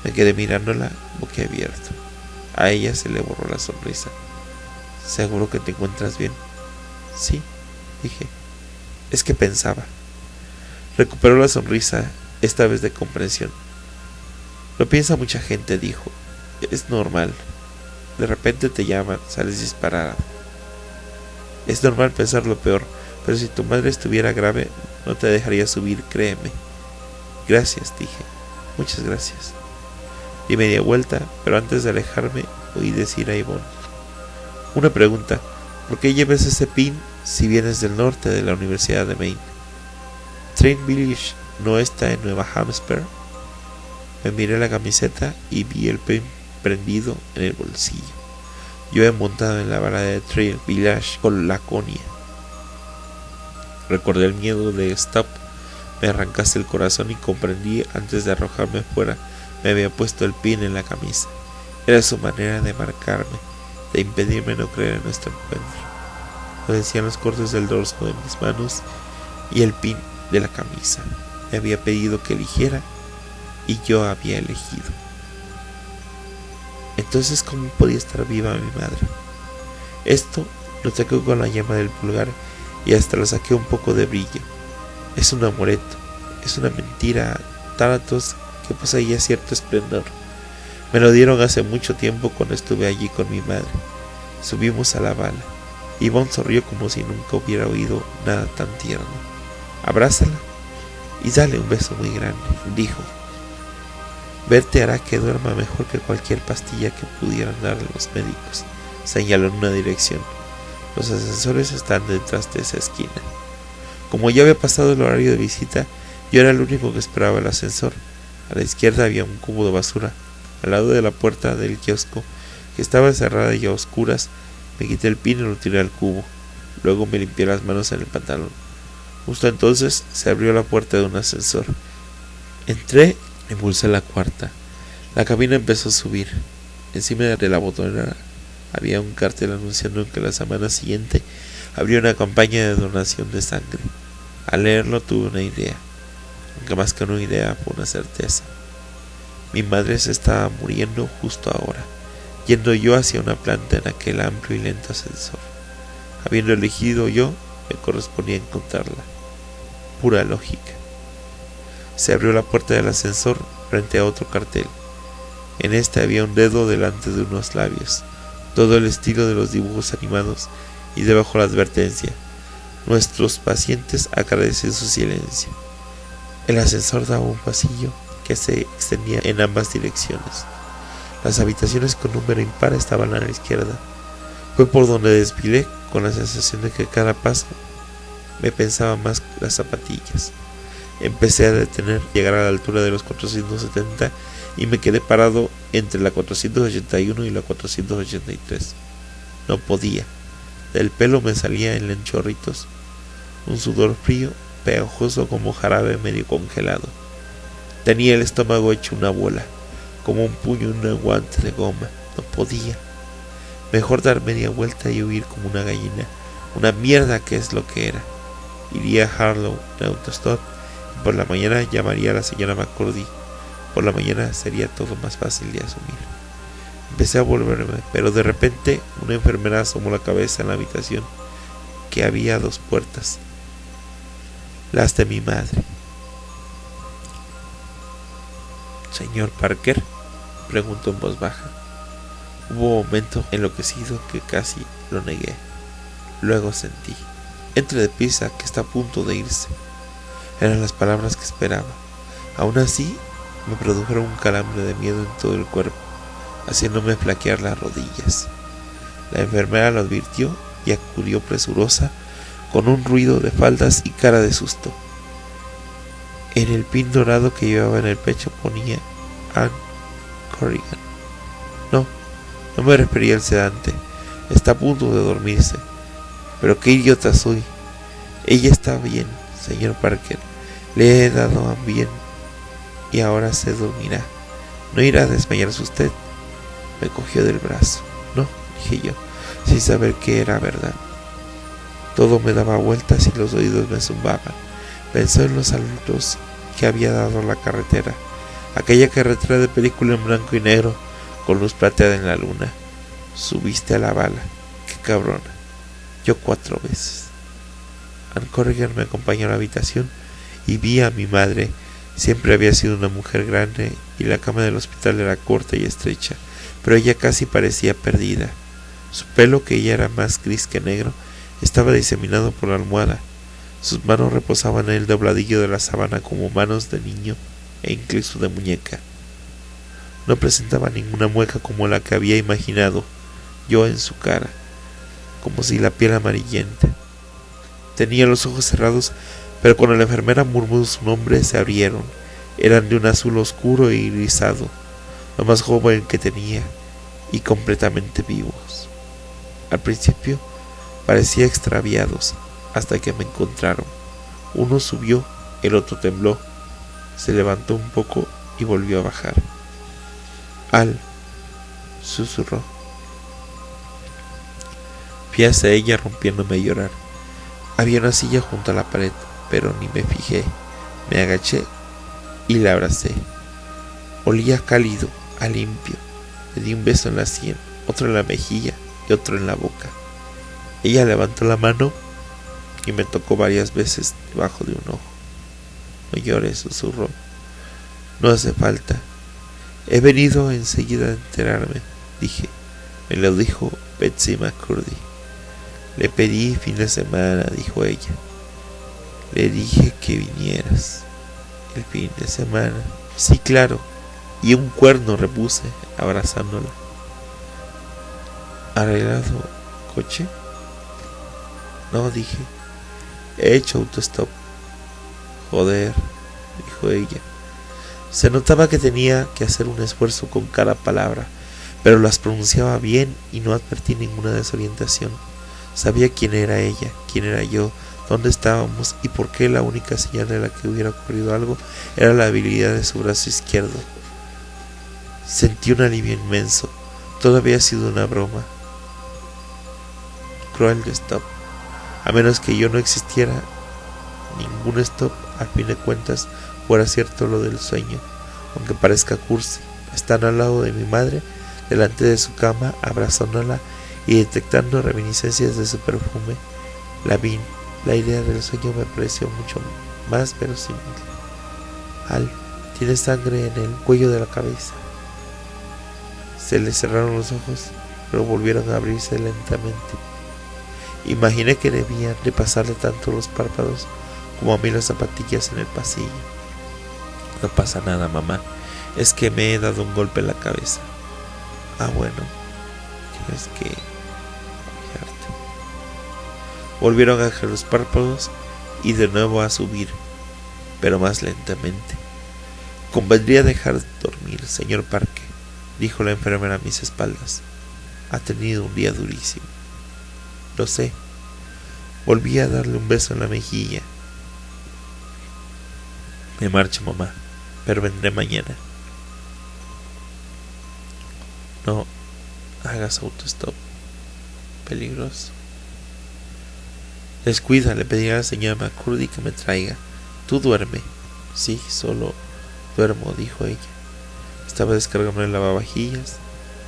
Me quedé mirándola boquiabierto. A ella se le borró la sonrisa. ¿Seguro que te encuentras bien? Sí, dije. Es que pensaba. Recuperó la sonrisa, esta vez de comprensión. Lo piensa mucha gente, dijo. Es normal. De repente te llaman, sales disparada. Es normal pensar lo peor, pero si tu madre estuviera grave, no te dejaría subir, créeme. Gracias, dije. Muchas gracias. Di media vuelta, pero antes de alejarme, oí decir a Yvonne: una pregunta, ¿por qué llevas ese pin si vienes del norte de la Universidad de Maine? ¿Train Village no está en Nueva Hampshire? Me miré la camiseta y vi el pin prendido en el bolsillo. Yo he montado en la vara de Trail Village con Laconia. Recordé el miedo de Stop. Me arrancaste el corazón y comprendí antes de arrojarme fuera. Me había puesto el pin en la camisa. Era su manera de marcarme, de impedirme no creer en nuestro encuentro. Lo decían los cortes del dorso de mis manos y el pin de la camisa. Me había pedido que eligiera y yo había elegido. Entonces, ¿cómo podía estar viva mi madre? Esto lo toqué con la yema del pulgar y hasta le saqué un poco de brillo. Es un amuleto, es una mentira, Thanatos, que poseía cierto esplendor. Me lo dieron hace mucho tiempo cuando estuve allí con mi madre. Subimos a la bala. Yvonne sonrió como si nunca hubiera oído nada tan tierno. Abrázala y dale un beso muy grande, dijo. Verte hará que duerma mejor que cualquier pastilla que pudieran darle los médicos. Señaló en una dirección. Los ascensores están detrás de esa esquina. Como ya había pasado el horario de visita, yo era el único que esperaba el ascensor. A la izquierda había un cubo de basura. Al lado de la puerta del kiosco, que estaba cerrada y a oscuras, me quité el pin y lo tiré al cubo. Luego me limpié las manos en el pantalón. Justo entonces se abrió la puerta de un ascensor. Entré. Impulsé la cuarta. La cabina empezó a subir. Encima de la botonera había un cartel anunciando que la semana siguiente habría una campaña de donación de sangre. Al leerlo tuve una idea, aunque más que una idea fue una certeza. Mi madre se estaba muriendo justo ahora, yendo yo hacia una planta en aquel amplio y lento ascensor. Habiendo elegido yo, me correspondía encontrarla. Pura lógica. Se abrió la puerta del ascensor frente a otro cartel. En este había un dedo delante de unos labios, todo el estilo de los dibujos animados, y debajo la advertencia: nuestros pacientes agradecen su silencio. El ascensor daba un pasillo que se extendía en ambas direcciones. Las habitaciones con número impar estaban a la izquierda. Fue por donde desfilé con la sensación de que cada paso me pensaba más las zapatillas. Empecé a detener, llegar a la altura de los 470 y me quedé parado entre la 481 y la 483. No podía. Del pelo me salía en chorritos, un sudor frío, pegajoso como jarabe medio congelado. Tenía el estómago hecho una bola, como un puño en un guante de goma. No podía. Mejor dar media vuelta y huir como una gallina. Una mierda que es lo que era. Iría a Harlow en autostop y por la mañana llamaría a la señora McCurdy. Por la mañana sería todo más fácil de asumir. Empecé a volverme, pero de repente una enfermera asomó la cabeza en la habitación, que había 2 puertas. Las de mi madre. «¿Señor Parker?», preguntó en voz baja. Hubo un momento enloquecido que casi lo negué. Luego sentí: «Entre deprisa, que está a punto de irse». Eran las palabras que esperaba. Aún así, me produjeron un calambre de miedo en todo el cuerpo, haciéndome flaquear las rodillas. La enfermera lo advirtió y acudió presurosa, con un ruido de faldas y cara de susto. En el pin dorado que llevaba en el pecho ponía Ann Corrigan. No me refería al sedante. Está a punto de dormirse. Pero qué idiota soy. Ella está bien, señor Parker. Le he dado bien y ahora se dormirá. ¿No irá a desmayarse usted? Me cogió del brazo. No, dije yo, sin saber que era verdad. Todo me daba vueltas y los oídos me zumbaban. Pensé en los saltos que había dado la carretera. Aquella carretera de película en blanco y negro, con luz plateada en la luna. Subiste a la bala. Qué cabrona. Yo 4 veces. Ann Corrigan me acompañó a la habitación y vi a mi madre. Siempre había sido una mujer grande y la cama del hospital era corta y estrecha, pero ella casi parecía perdida. Su pelo, que ya era más gris que negro, estaba diseminado por la almohada. Sus manos reposaban en el dobladillo de la sábana como manos de niño e incluso de muñeca. No presentaba ninguna mueca como la que había imaginado yo en su cara, como si la piel amarillenta. Tenía los ojos cerrados, pero cuando la enfermera murmuró su nombre se abrieron. Eran de un azul oscuro e irisado, lo más joven que tenía, y completamente vivos. Al principio parecía extraviados, hasta que me encontraron. Uno subió, el otro tembló, se levantó un poco y volvió a bajar. «Al», susurró. Fui hacia ella rompiéndome a llorar. Había una silla junto a la pared, pero ni me fijé. Me agaché y la abracé. Olía cálido, a limpio. Le di un beso en la sien, otro en la mejilla y otro en la boca. Ella levantó la mano y me tocó varias veces debajo de un ojo. «No llores», susurró. «No hace falta. He venido enseguida a enterarme», dije. Me lo dijo Betsy McCurdy. «Le pedí fin de semana», dijo ella. «Le dije que vinieras». «El fin de semana». «Sí, claro. Y un cuerno», repuse, abrazándola. «¿Arreglado coche?» «No», dije. «He hecho autostop». «Joder», dijo ella. Se notaba que tenía que hacer un esfuerzo con cada palabra, pero las pronunciaba bien y no advertí ninguna desorientación. Sabía quién era ella, quién era yo, dónde estábamos y por qué la única señal de la que hubiera ocurrido algo era la habilidad de su brazo izquierdo. Sentí un alivio inmenso. Todo había sido una broma cruel de stop. A menos que yo no existiera, ningún stop, al fin de cuentas, fuera cierto lo del sueño. Aunque parezca cursi, están al lado de mi madre, delante de su cama, abrazándola y detectando reminiscencias de su perfume. La idea del sueño me pareció mucho más verosímil. «Al, tiene sangre en el cuello de la cabeza». Se le cerraron los ojos, pero volvieron a abrirse lentamente. Imaginé que debían de pasarle tanto los párpados como a mí las zapatillas en el pasillo. «No pasa nada, mamá. Es que me he dado un golpe en la cabeza». «Ah, bueno. Tienes que cuidarte». Volvieron a caer los párpados y de nuevo a subir, pero más lentamente. «Convendría dejar de dormir, señor Parker», dijo la enfermera a mis espaldas. «Ha tenido un día durísimo». «Lo sé». Volví a darle un beso en la mejilla. «Me marcho, mamá. pero vendré mañana. No hagas autostop. Peligroso. Descuida, le pediré a la señora McCurdy que me traiga. Tú duerme. Sí, solo duermo, dijo ella. Estaba descargando el lavavajillas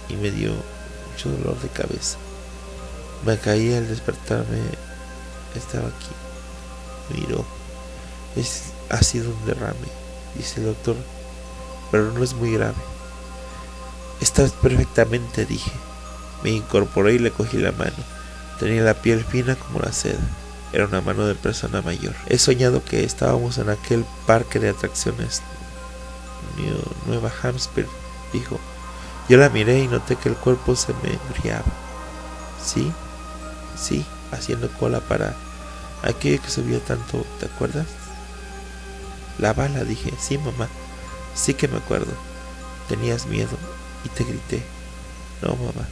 y me dio mucho dolor de cabeza. Me caí al despertarme. Estaba aquí. Miró. Ha sido un derrame, dice el doctor, pero no es muy grave. Estás perfectamente, dije. Me incorporé y le cogí la mano. Tenía la piel fina como la seda. Era una mano de persona mayor. He soñado que estábamos en aquel parque de atracciones Nueva Hampshire, dijo. Yo la miré y noté que el cuerpo se me enfriaba. Sí, haciendo cola para aquello que subía tanto, ¿te acuerdas? La bala, dije. Sí, mamá, sí que me acuerdo. Tenías miedo y te grité. No, mamá.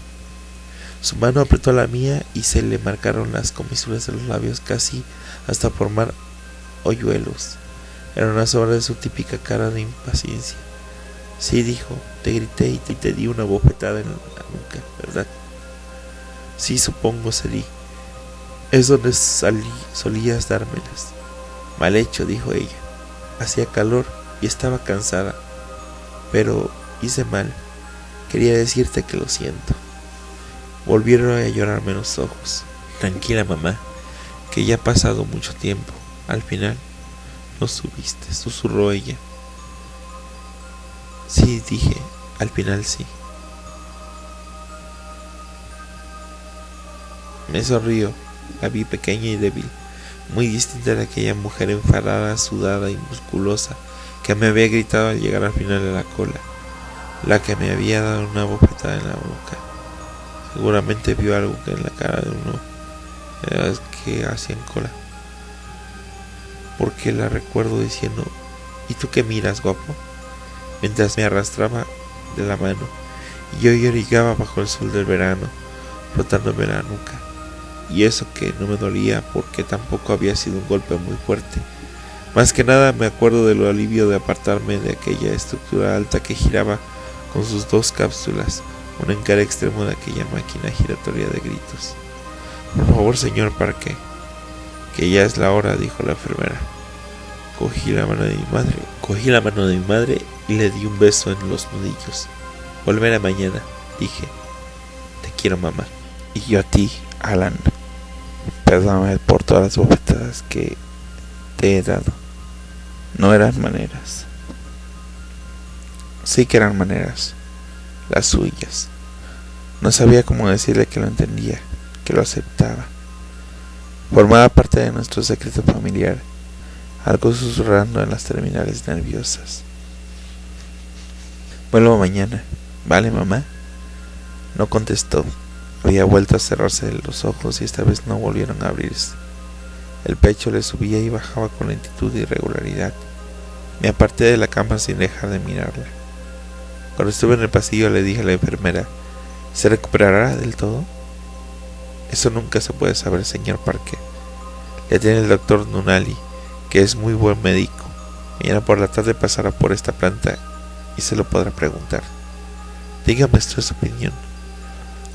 Su mano apretó la mía y se le marcaron las comisuras de los labios casi hasta formar hoyuelos. Era una sobra de su típica cara de impaciencia. Sí, dijo, te grité y te di una bofetada en la nuca, ¿verdad? Sí, supongo, cedí. Es donde solías dármelas. Mal hecho, dijo ella. Hacía calor y estaba cansada, pero hice mal. Quería decirte que lo siento. Volvieron a llorarme los ojos. Tranquila, mamá, que ya ha pasado mucho tiempo. Al final no subiste, susurró ella. Sí, dije, al final sí. Me sonrió. La vi pequeña y débil, muy distinta de aquella mujer enfadada, sudada y musculosa que me había gritado al llegar al final de la cola, la que me había dado una bofetada en la boca. Seguramente vio algo que en la cara de uno de las que hacían cola, porque la recuerdo diciendo, ¿y tú qué miras, guapo?, mientras me arrastraba de la mano, y yo llorigaba bajo el sol del verano, frotándome la nuca. Y eso que no me dolía porque tampoco había sido un golpe muy fuerte. Más que nada me acuerdo de lo alivio de apartarme de aquella estructura alta que giraba con sus dos cápsulas, una en cada extremo de aquella máquina giratoria de gritos. Por favor, señor Parque, que ya es la hora, dijo la enfermera. Cogí la mano de mi madre y le di un beso en los nudillos. Volveré mañana, dije. Te quiero, mamá. Y yo a ti, Alan. Perdóname por todas las bofetadas que te he dado. No eran maneras. Sí que eran maneras. Las suyas. No sabía cómo decirle que lo entendía, que lo aceptaba. Formaba parte de nuestro secreto familiar, algo susurrando en las terminales nerviosas. Vuelvo mañana, ¿vale, mamá? No contestó. Había vuelto a cerrarse los ojos y esta vez no volvieron a abrirse. El pecho le subía y bajaba con lentitud y regularidad. Me aparté de la cama sin dejar de mirarla. Cuando estuve en el pasillo le dije a la enfermera, ¿se recuperará del todo? Eso nunca se puede saber, señor Parque. Le tiene el doctor Nunali, que es muy buen médico. Mañana por la tarde pasará por esta planta y se lo podrá preguntar. Dígame usted su opinión.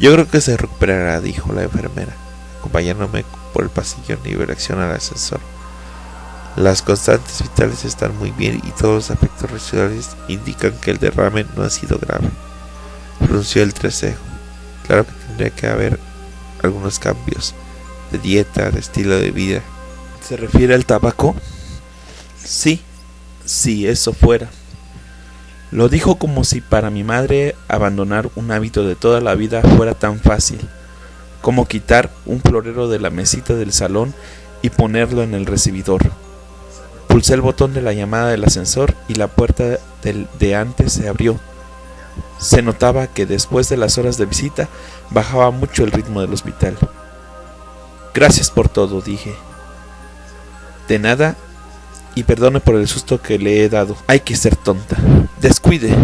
Yo creo que se recuperará, dijo la enfermera, acompañándome por el pasillo en dirección al ascensor. Las constantes vitales están muy bien y todos los efectos residuales indican que el derrame no ha sido grave. Frunció el entrecejo. Claro que tendría que haber algunos cambios de dieta, de estilo de vida. ¿Se refiere al tabaco? Sí, si eso fuera. Lo dijo como si para mi madre abandonar un hábito de toda la vida fuera tan fácil, como quitar un florero de la mesita del salón y ponerlo en el recibidor. Pulsé el botón de la llamada del ascensor y la puerta de antes se abrió. Se notaba que después de las horas de visita bajaba mucho el ritmo del hospital. Gracias por todo, dije. De nada, y perdone por el susto que le he dado. Hay que ser tonta. Descuide,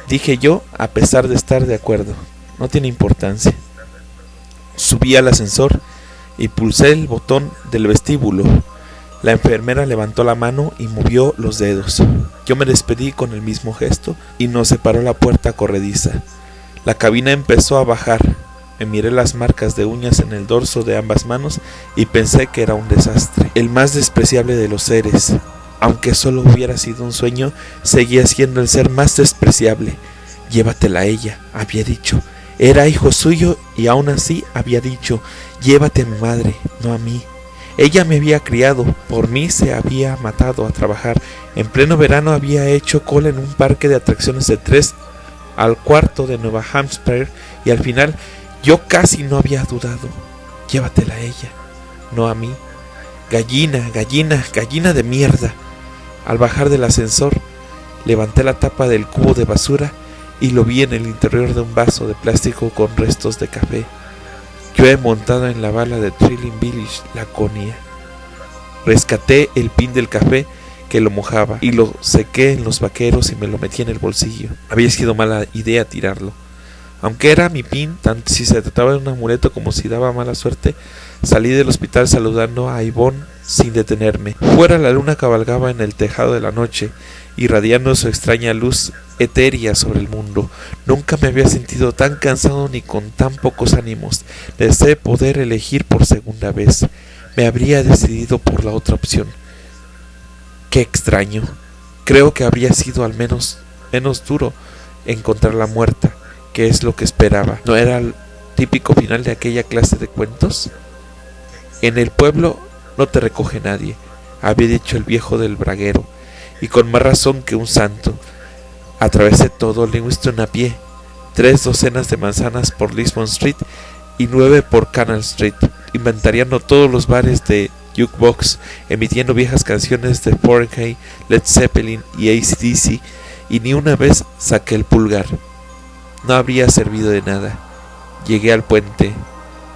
dije yo a pesar de estar de acuerdo. No tiene importancia. Subí al ascensor y pulsé el botón del vestíbulo. La enfermera levantó la mano y movió los dedos. Yo me despedí con el mismo gesto y nos separó la puerta corrediza. La cabina empezó a bajar. Me miré las marcas de uñas en el dorso de ambas manos y pensé que era un desastre. El más despreciable de los seres. Aunque solo hubiera sido un sueño, seguía siendo el ser más despreciable. Llévatela a ella, había dicho. Era hijo suyo y aún así había dicho, llévate a mi madre, no a mí. Ella me había criado, por mí se había matado a trabajar. En pleno verano había hecho cola en un parque de atracciones de 3 al cuarto de Nueva Hampshire y al final yo casi no había dudado. Llévatela a ella, no a mí. Gallina, gallina, gallina de mierda. Al bajar del ascensor, levanté la tapa del cubo de basura y lo vi en el interior de un vaso de plástico con restos de café. Yo he montado en la bala de Thrilling Village, Laconia. Rescaté el pin del café que lo mojaba y lo sequé en los vaqueros y me lo metí en el bolsillo. Había sido mala idea tirarlo. Aunque era mi pin, tanto si se trataba de un amuleto como si daba mala suerte, salí del hospital saludando a Yvonne sin detenerme. Fuera la luna cabalgaba en el tejado de la noche, irradiando su extraña luz etérea sobre el mundo. Nunca me había sentido tan cansado ni con tan pocos ánimos. Deseé poder elegir por segunda vez. Me habría decidido por la otra opción. Qué extraño. Creo que habría sido al menos duro encontrarla muerta, que es lo que esperaba. ¿No era el típico final de aquella clase de cuentos? En el pueblo no te recoge nadie, había dicho el viejo del braguero, y con más razón que un santo. Atravesé todo Livingston a pie, 3 docenas de manzanas por Lisbon Street y 9 por Canal Street, inventariando todos los bares de jukebox, emitiendo viejas canciones de Foreign, Led Zeppelin y AC/DC, y ni una vez saqué el pulgar. No habría servido de nada. Llegué al puente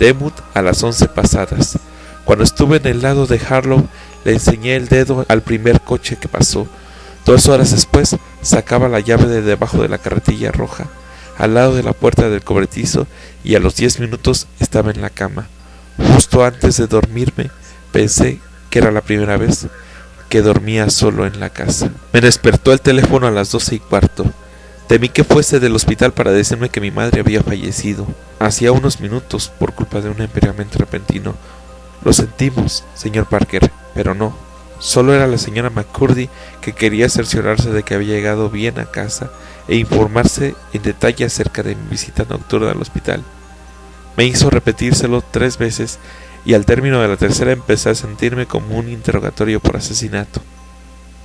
Demut a las 11 pasadas. Cuando estuve en el lado de Harlow, le enseñé el dedo al primer coche que pasó. 2 horas después, sacaba la llave de debajo de la carretilla roja, al lado de la puerta del cobertizo, y a los 10 minutos estaba en la cama. Justo antes de dormirme, pensé que era la primera vez que dormía solo en la casa. Me despertó el teléfono a las 12:15. Temí que fuese del hospital para decirme que mi madre había fallecido. Hacía unos minutos por culpa de un empeoramiento repentino. Lo sentimos, señor Parker, pero no. Solo era la señora McCurdy que quería cerciorarse de que había llegado bien a casa e informarse en detalle acerca de mi visita nocturna al hospital. Me hizo repetírselo 3 veces y al término de la tercera empecé a sentirme como un interrogatorio por asesinato.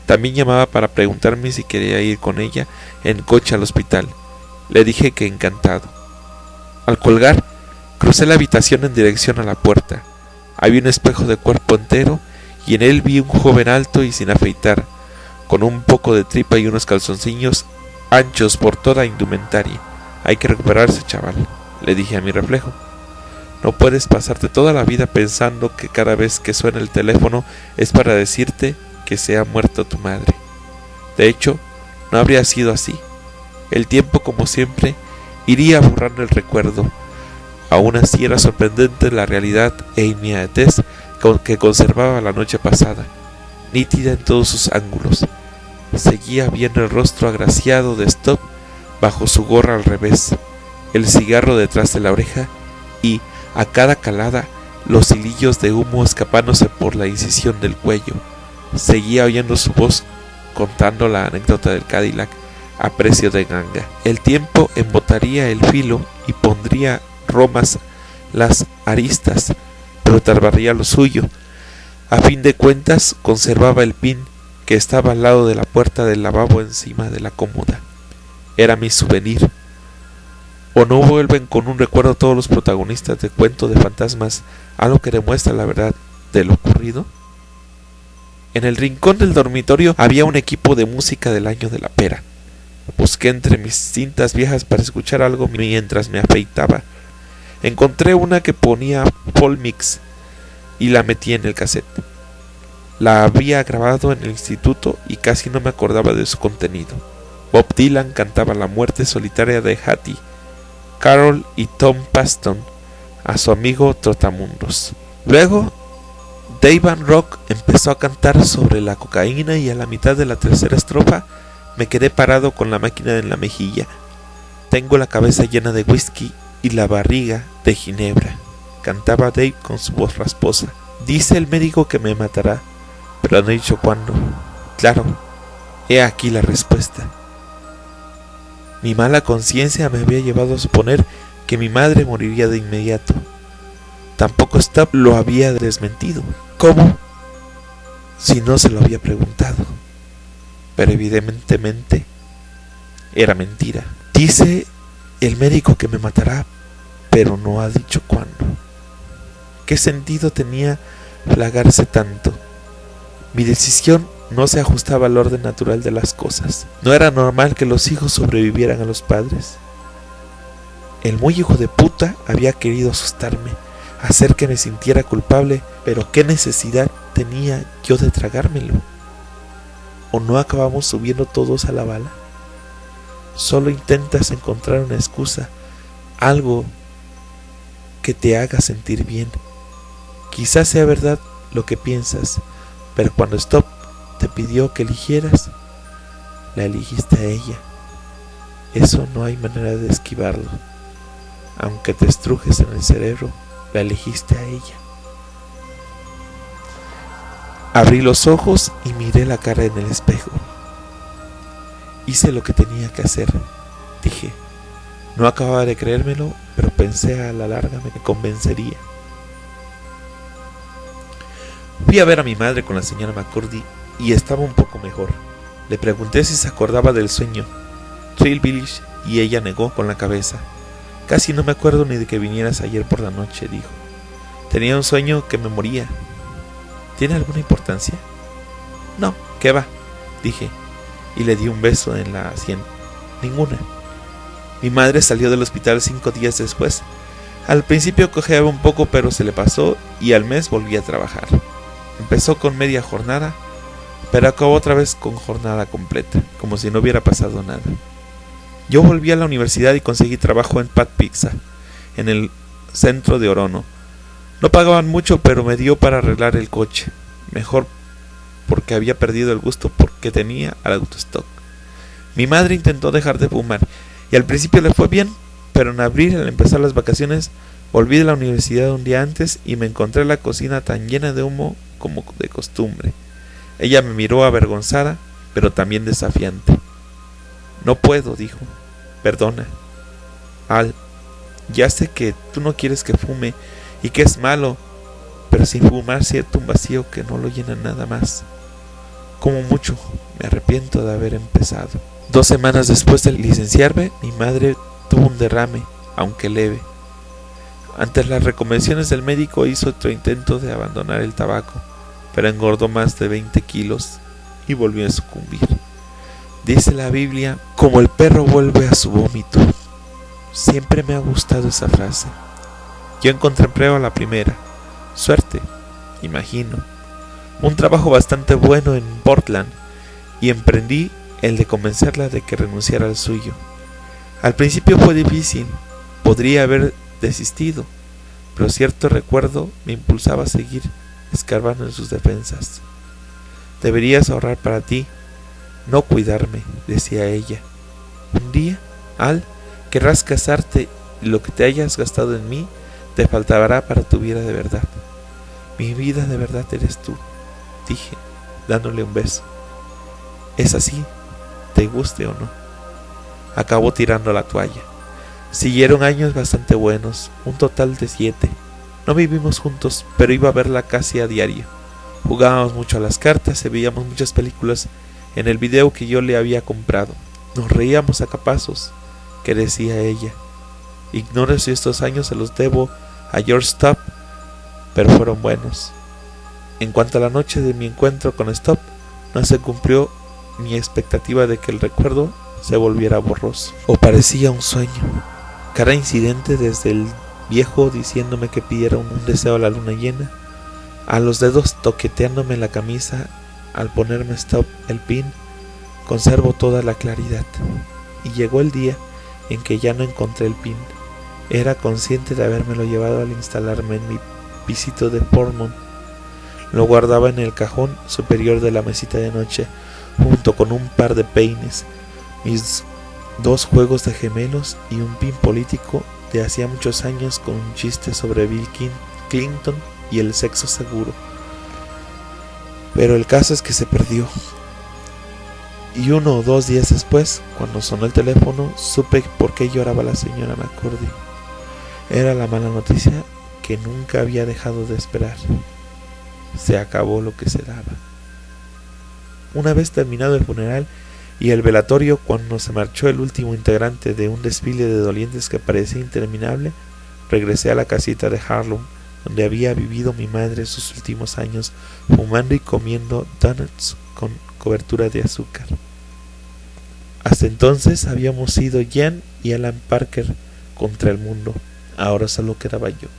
También llamaba para preguntarme si quería ir con ella en coche al hospital. Le dije que encantado. Al colgar, crucé la habitación en dirección a la puerta. Había un espejo de cuerpo entero y en él vi un joven alto y sin afeitar, con un poco de tripa y unos calzoncillos anchos por toda indumentaria. Hay que recuperarse, chaval, le dije a mi reflejo. No puedes pasarte toda la vida pensando que cada vez que suena el teléfono es para decirte que se ha muerto tu madre. De hecho, no habría sido así. El tiempo, como siempre, iría borrando el recuerdo. Aún así era sorprendente la realidad e inmediatez que conservaba la noche pasada, nítida en todos sus ángulos. Seguía viendo el rostro agraciado de Stubb bajo su gorra al revés, el cigarro detrás de la oreja y, a cada calada, los hilillos de humo escapándose por la incisión del cuello. Seguía oyendo su voz contando la anécdota del Cadillac a precio de ganga. El tiempo embotaría el filo y pondría romas las aristas, pero tardaría lo suyo. A fin de cuentas, conservaba el pin que estaba al lado de la puerta del lavabo encima de la cómoda. Era mi souvenir. ¿O no vuelven con un recuerdo todos los protagonistas de Cuento de Fantasmas, algo que demuestra la verdad de lo ocurrido? En el rincón del dormitorio había un equipo de música del año de la pera. Busqué entre mis cintas viejas para escuchar algo mientras me afeitaba. Encontré una que ponía Paul Mix y la metí en el cassette. La había grabado en el instituto y casi no me acordaba de su contenido. Bob Dylan cantaba La muerte solitaria de Hattie, Carol y Tom Paston a su amigo Trotamundos. Luego Dave Van Rock empezó a cantar sobre la cocaína y a la mitad de la tercera estrofa me quedé parado con la máquina en la mejilla. Tengo la cabeza llena de whisky y la barriga de ginebra, cantaba Dave con su voz rasposa. Dice el médico que me matará, pero no he dicho cuándo. Claro, he aquí la respuesta. Mi mala conciencia me había llevado a suponer que mi madre moriría de inmediato. Tampoco Stubb lo había desmentido. ¿Cómo? Si no se lo había preguntado. Pero evidentemente era mentira. Dice el médico que me matará, pero no ha dicho cuándo. ¿Qué sentido tenía flagarse tanto? Mi decisión no se ajustaba al orden natural de las cosas. No era normal que los hijos sobrevivieran a los padres. El muy hijo de puta había querido asustarme, hacer que me sintiera culpable, pero ¿qué necesidad tenía yo de tragármelo? ¿O no acabamos subiendo todos a la bala? Solo intentas encontrar una excusa, algo que te haga sentir bien. Quizás sea verdad lo que piensas, pero cuando Stubb te pidió que eligieras, la eligiste a ella. Eso no hay manera de esquivarlo. Aunque te estrujes en el cerebro, la elegiste a ella. Abrí los ojos y miré la cara en el espejo. Hice lo que tenía que hacer, dije. No acababa de creérmelo, pero pensé a la larga me convencería. Fui a ver a mi madre con la señora McCurdy y estaba un poco mejor. Le pregunté si se acordaba del sueño Trail Village y ella negó con la cabeza. Casi no me acuerdo ni de que vinieras ayer por la noche, dijo. Tenía un sueño que me moría. ¿Tiene alguna importancia? No, ¿qué va? Dije, y le di un beso en la sien. Ninguna. Mi madre salió del hospital 5 días después. Al principio cojeaba un poco, pero se le pasó y al mes volví a trabajar. Empezó con media jornada, pero acabó otra vez con jornada completa, como si no hubiera pasado nada. Yo volví a la universidad y conseguí trabajo en Pat Pizza, en el centro de Orono. No pagaban mucho, pero me dio para arreglar el coche. Mejor porque había perdido el gusto porque tenía al autostock. Mi madre intentó dejar de fumar y al principio le fue bien, pero en abril, al empezar las vacaciones, volví de la universidad un día antes y me encontré la cocina tan llena de humo como de costumbre. Ella me miró avergonzada, pero también desafiante. No puedo, dijo. Perdona. Al, ya sé que tú no quieres que fume y que es malo, pero sin fumar siento un vacío que no lo llena nada más. Como mucho, me arrepiento de haber empezado. 2 semanas después de licenciarme, mi madre tuvo un derrame, aunque leve. Ante las recomendaciones del médico hizo otro intento de abandonar el tabaco, pero engordó más de 20 kilos y volvió a sucumbir. Dice la Biblia, como el perro vuelve a su vómito. Siempre me ha gustado esa frase. Yo encontré empleo a la primera. Suerte, imagino. Un trabajo bastante bueno en Portland y emprendí el de convencerla de que renunciara al suyo. Al principio fue difícil, podría haber desistido, pero cierto recuerdo me impulsaba a seguir escarbando en sus defensas. Deberías ahorrar para ti, no cuidarme, decía ella. Un día, Al, querrás casarte y lo que te hayas gastado en mí te faltará para tu vida de verdad. Mi vida de verdad eres tú, dije, dándole un beso. Es así, te guste o no. Acabó tirando la toalla. Siguieron años bastante buenos, un total de 7. No vivimos juntos, pero iba a verla casi a diario. Jugábamos mucho a las cartas y veíamos muchas películas en el video que yo le había comprado. Nos reíamos a capazos, que decía ella. Ignoro si estos años se los debo a George Stubb, pero fueron buenos. En cuanto a la noche de mi encuentro con Stubb, no se cumplió mi expectativa de que el recuerdo se volviera borroso, o parecía un sueño. Cada incidente, desde el viejo diciéndome que pidiera un deseo a la luna llena, a los dedos toqueteándome la camisa al ponerme Stubb el pin, conservo toda la claridad. Y llegó el día en que ya no encontré el pin. Era consciente de habérmelo llevado al instalarme en mi pisito de Portmont. Lo guardaba en el cajón superior de la mesita de noche, junto con un par de peines, mis 2 juegos de gemelos y un pin político de hacía muchos años con un chiste sobre Bill Clinton y el sexo seguro. Pero el caso es que se perdió. Y 1 o 2 días después, cuando sonó el teléfono, supe por qué lloraba la señora McCurdy. Era la mala noticia que nunca había dejado de esperar. Se acabó lo que se daba. Una vez terminado el funeral y el velatorio, cuando se marchó el último integrante de un desfile de dolientes que parecía interminable, regresé a la casita de Harlem, donde había vivido mi madre sus últimos años, fumando y comiendo donuts con cobertura de azúcar. Hasta entonces habíamos sido Jan y Alan Parker contra el mundo. Ahora solo quedaba yo.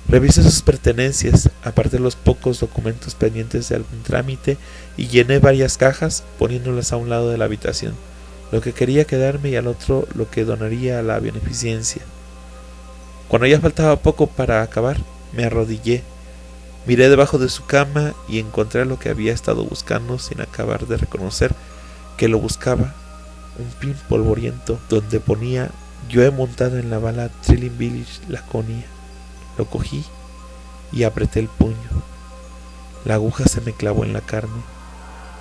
Revisé sus pertenencias, aparté los pocos documentos pendientes de algún trámite y llené varias cajas poniéndolas a un lado de la habitación, lo que quería quedarme y al otro lo que donaría a la beneficencia. Cuando ya faltaba poco para acabar, me arrodillé, miré debajo de su cama y encontré lo que había estado buscando sin acabar de reconocer que lo buscaba, un pin polvoriento donde ponía "Yo he montado en la bala Trilling Village, Laconia". Lo cogí y apreté el puño. La aguja se me clavó en la carne,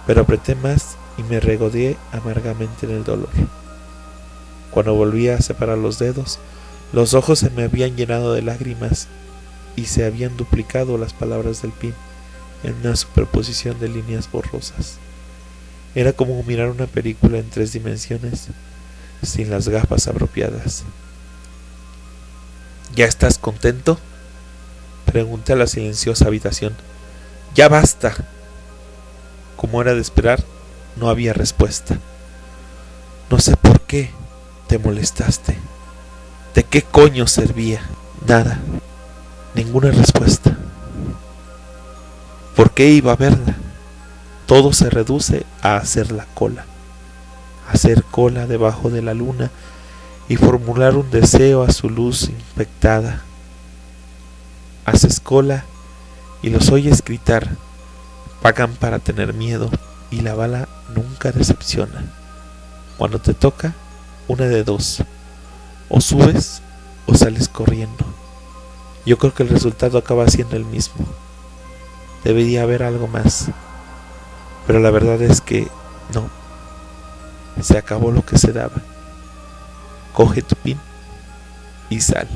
pero apreté más y me regodeé amargamente en el dolor. Cuando volví a separar los dedos, los ojos se me habían llenado de lágrimas y se habían duplicado las palabras del pin en una superposición de líneas borrosas. Era como mirar una película en 3 dimensiones sin las gafas apropiadas. ¿Ya estás contento?, pregunté a la silenciosa habitación. ¡Ya basta! Como era de esperar, no había respuesta. No sé por qué te molestaste. ¿De qué coño servía? Nada. Ninguna respuesta. ¿Por qué iba a verla? Todo se reduce a hacer la cola. Hacer cola debajo de la luna y formular un deseo a su luz infectada. Haces cola y los oyes gritar, pagan para tener miedo y la bala nunca decepciona. Cuando te toca, una de dos, o subes o sales corriendo. Yo creo que el resultado acaba siendo el mismo. Debería haber algo más, pero la verdad es que no. Se acabó lo que se daba. Coge tu pin y sal.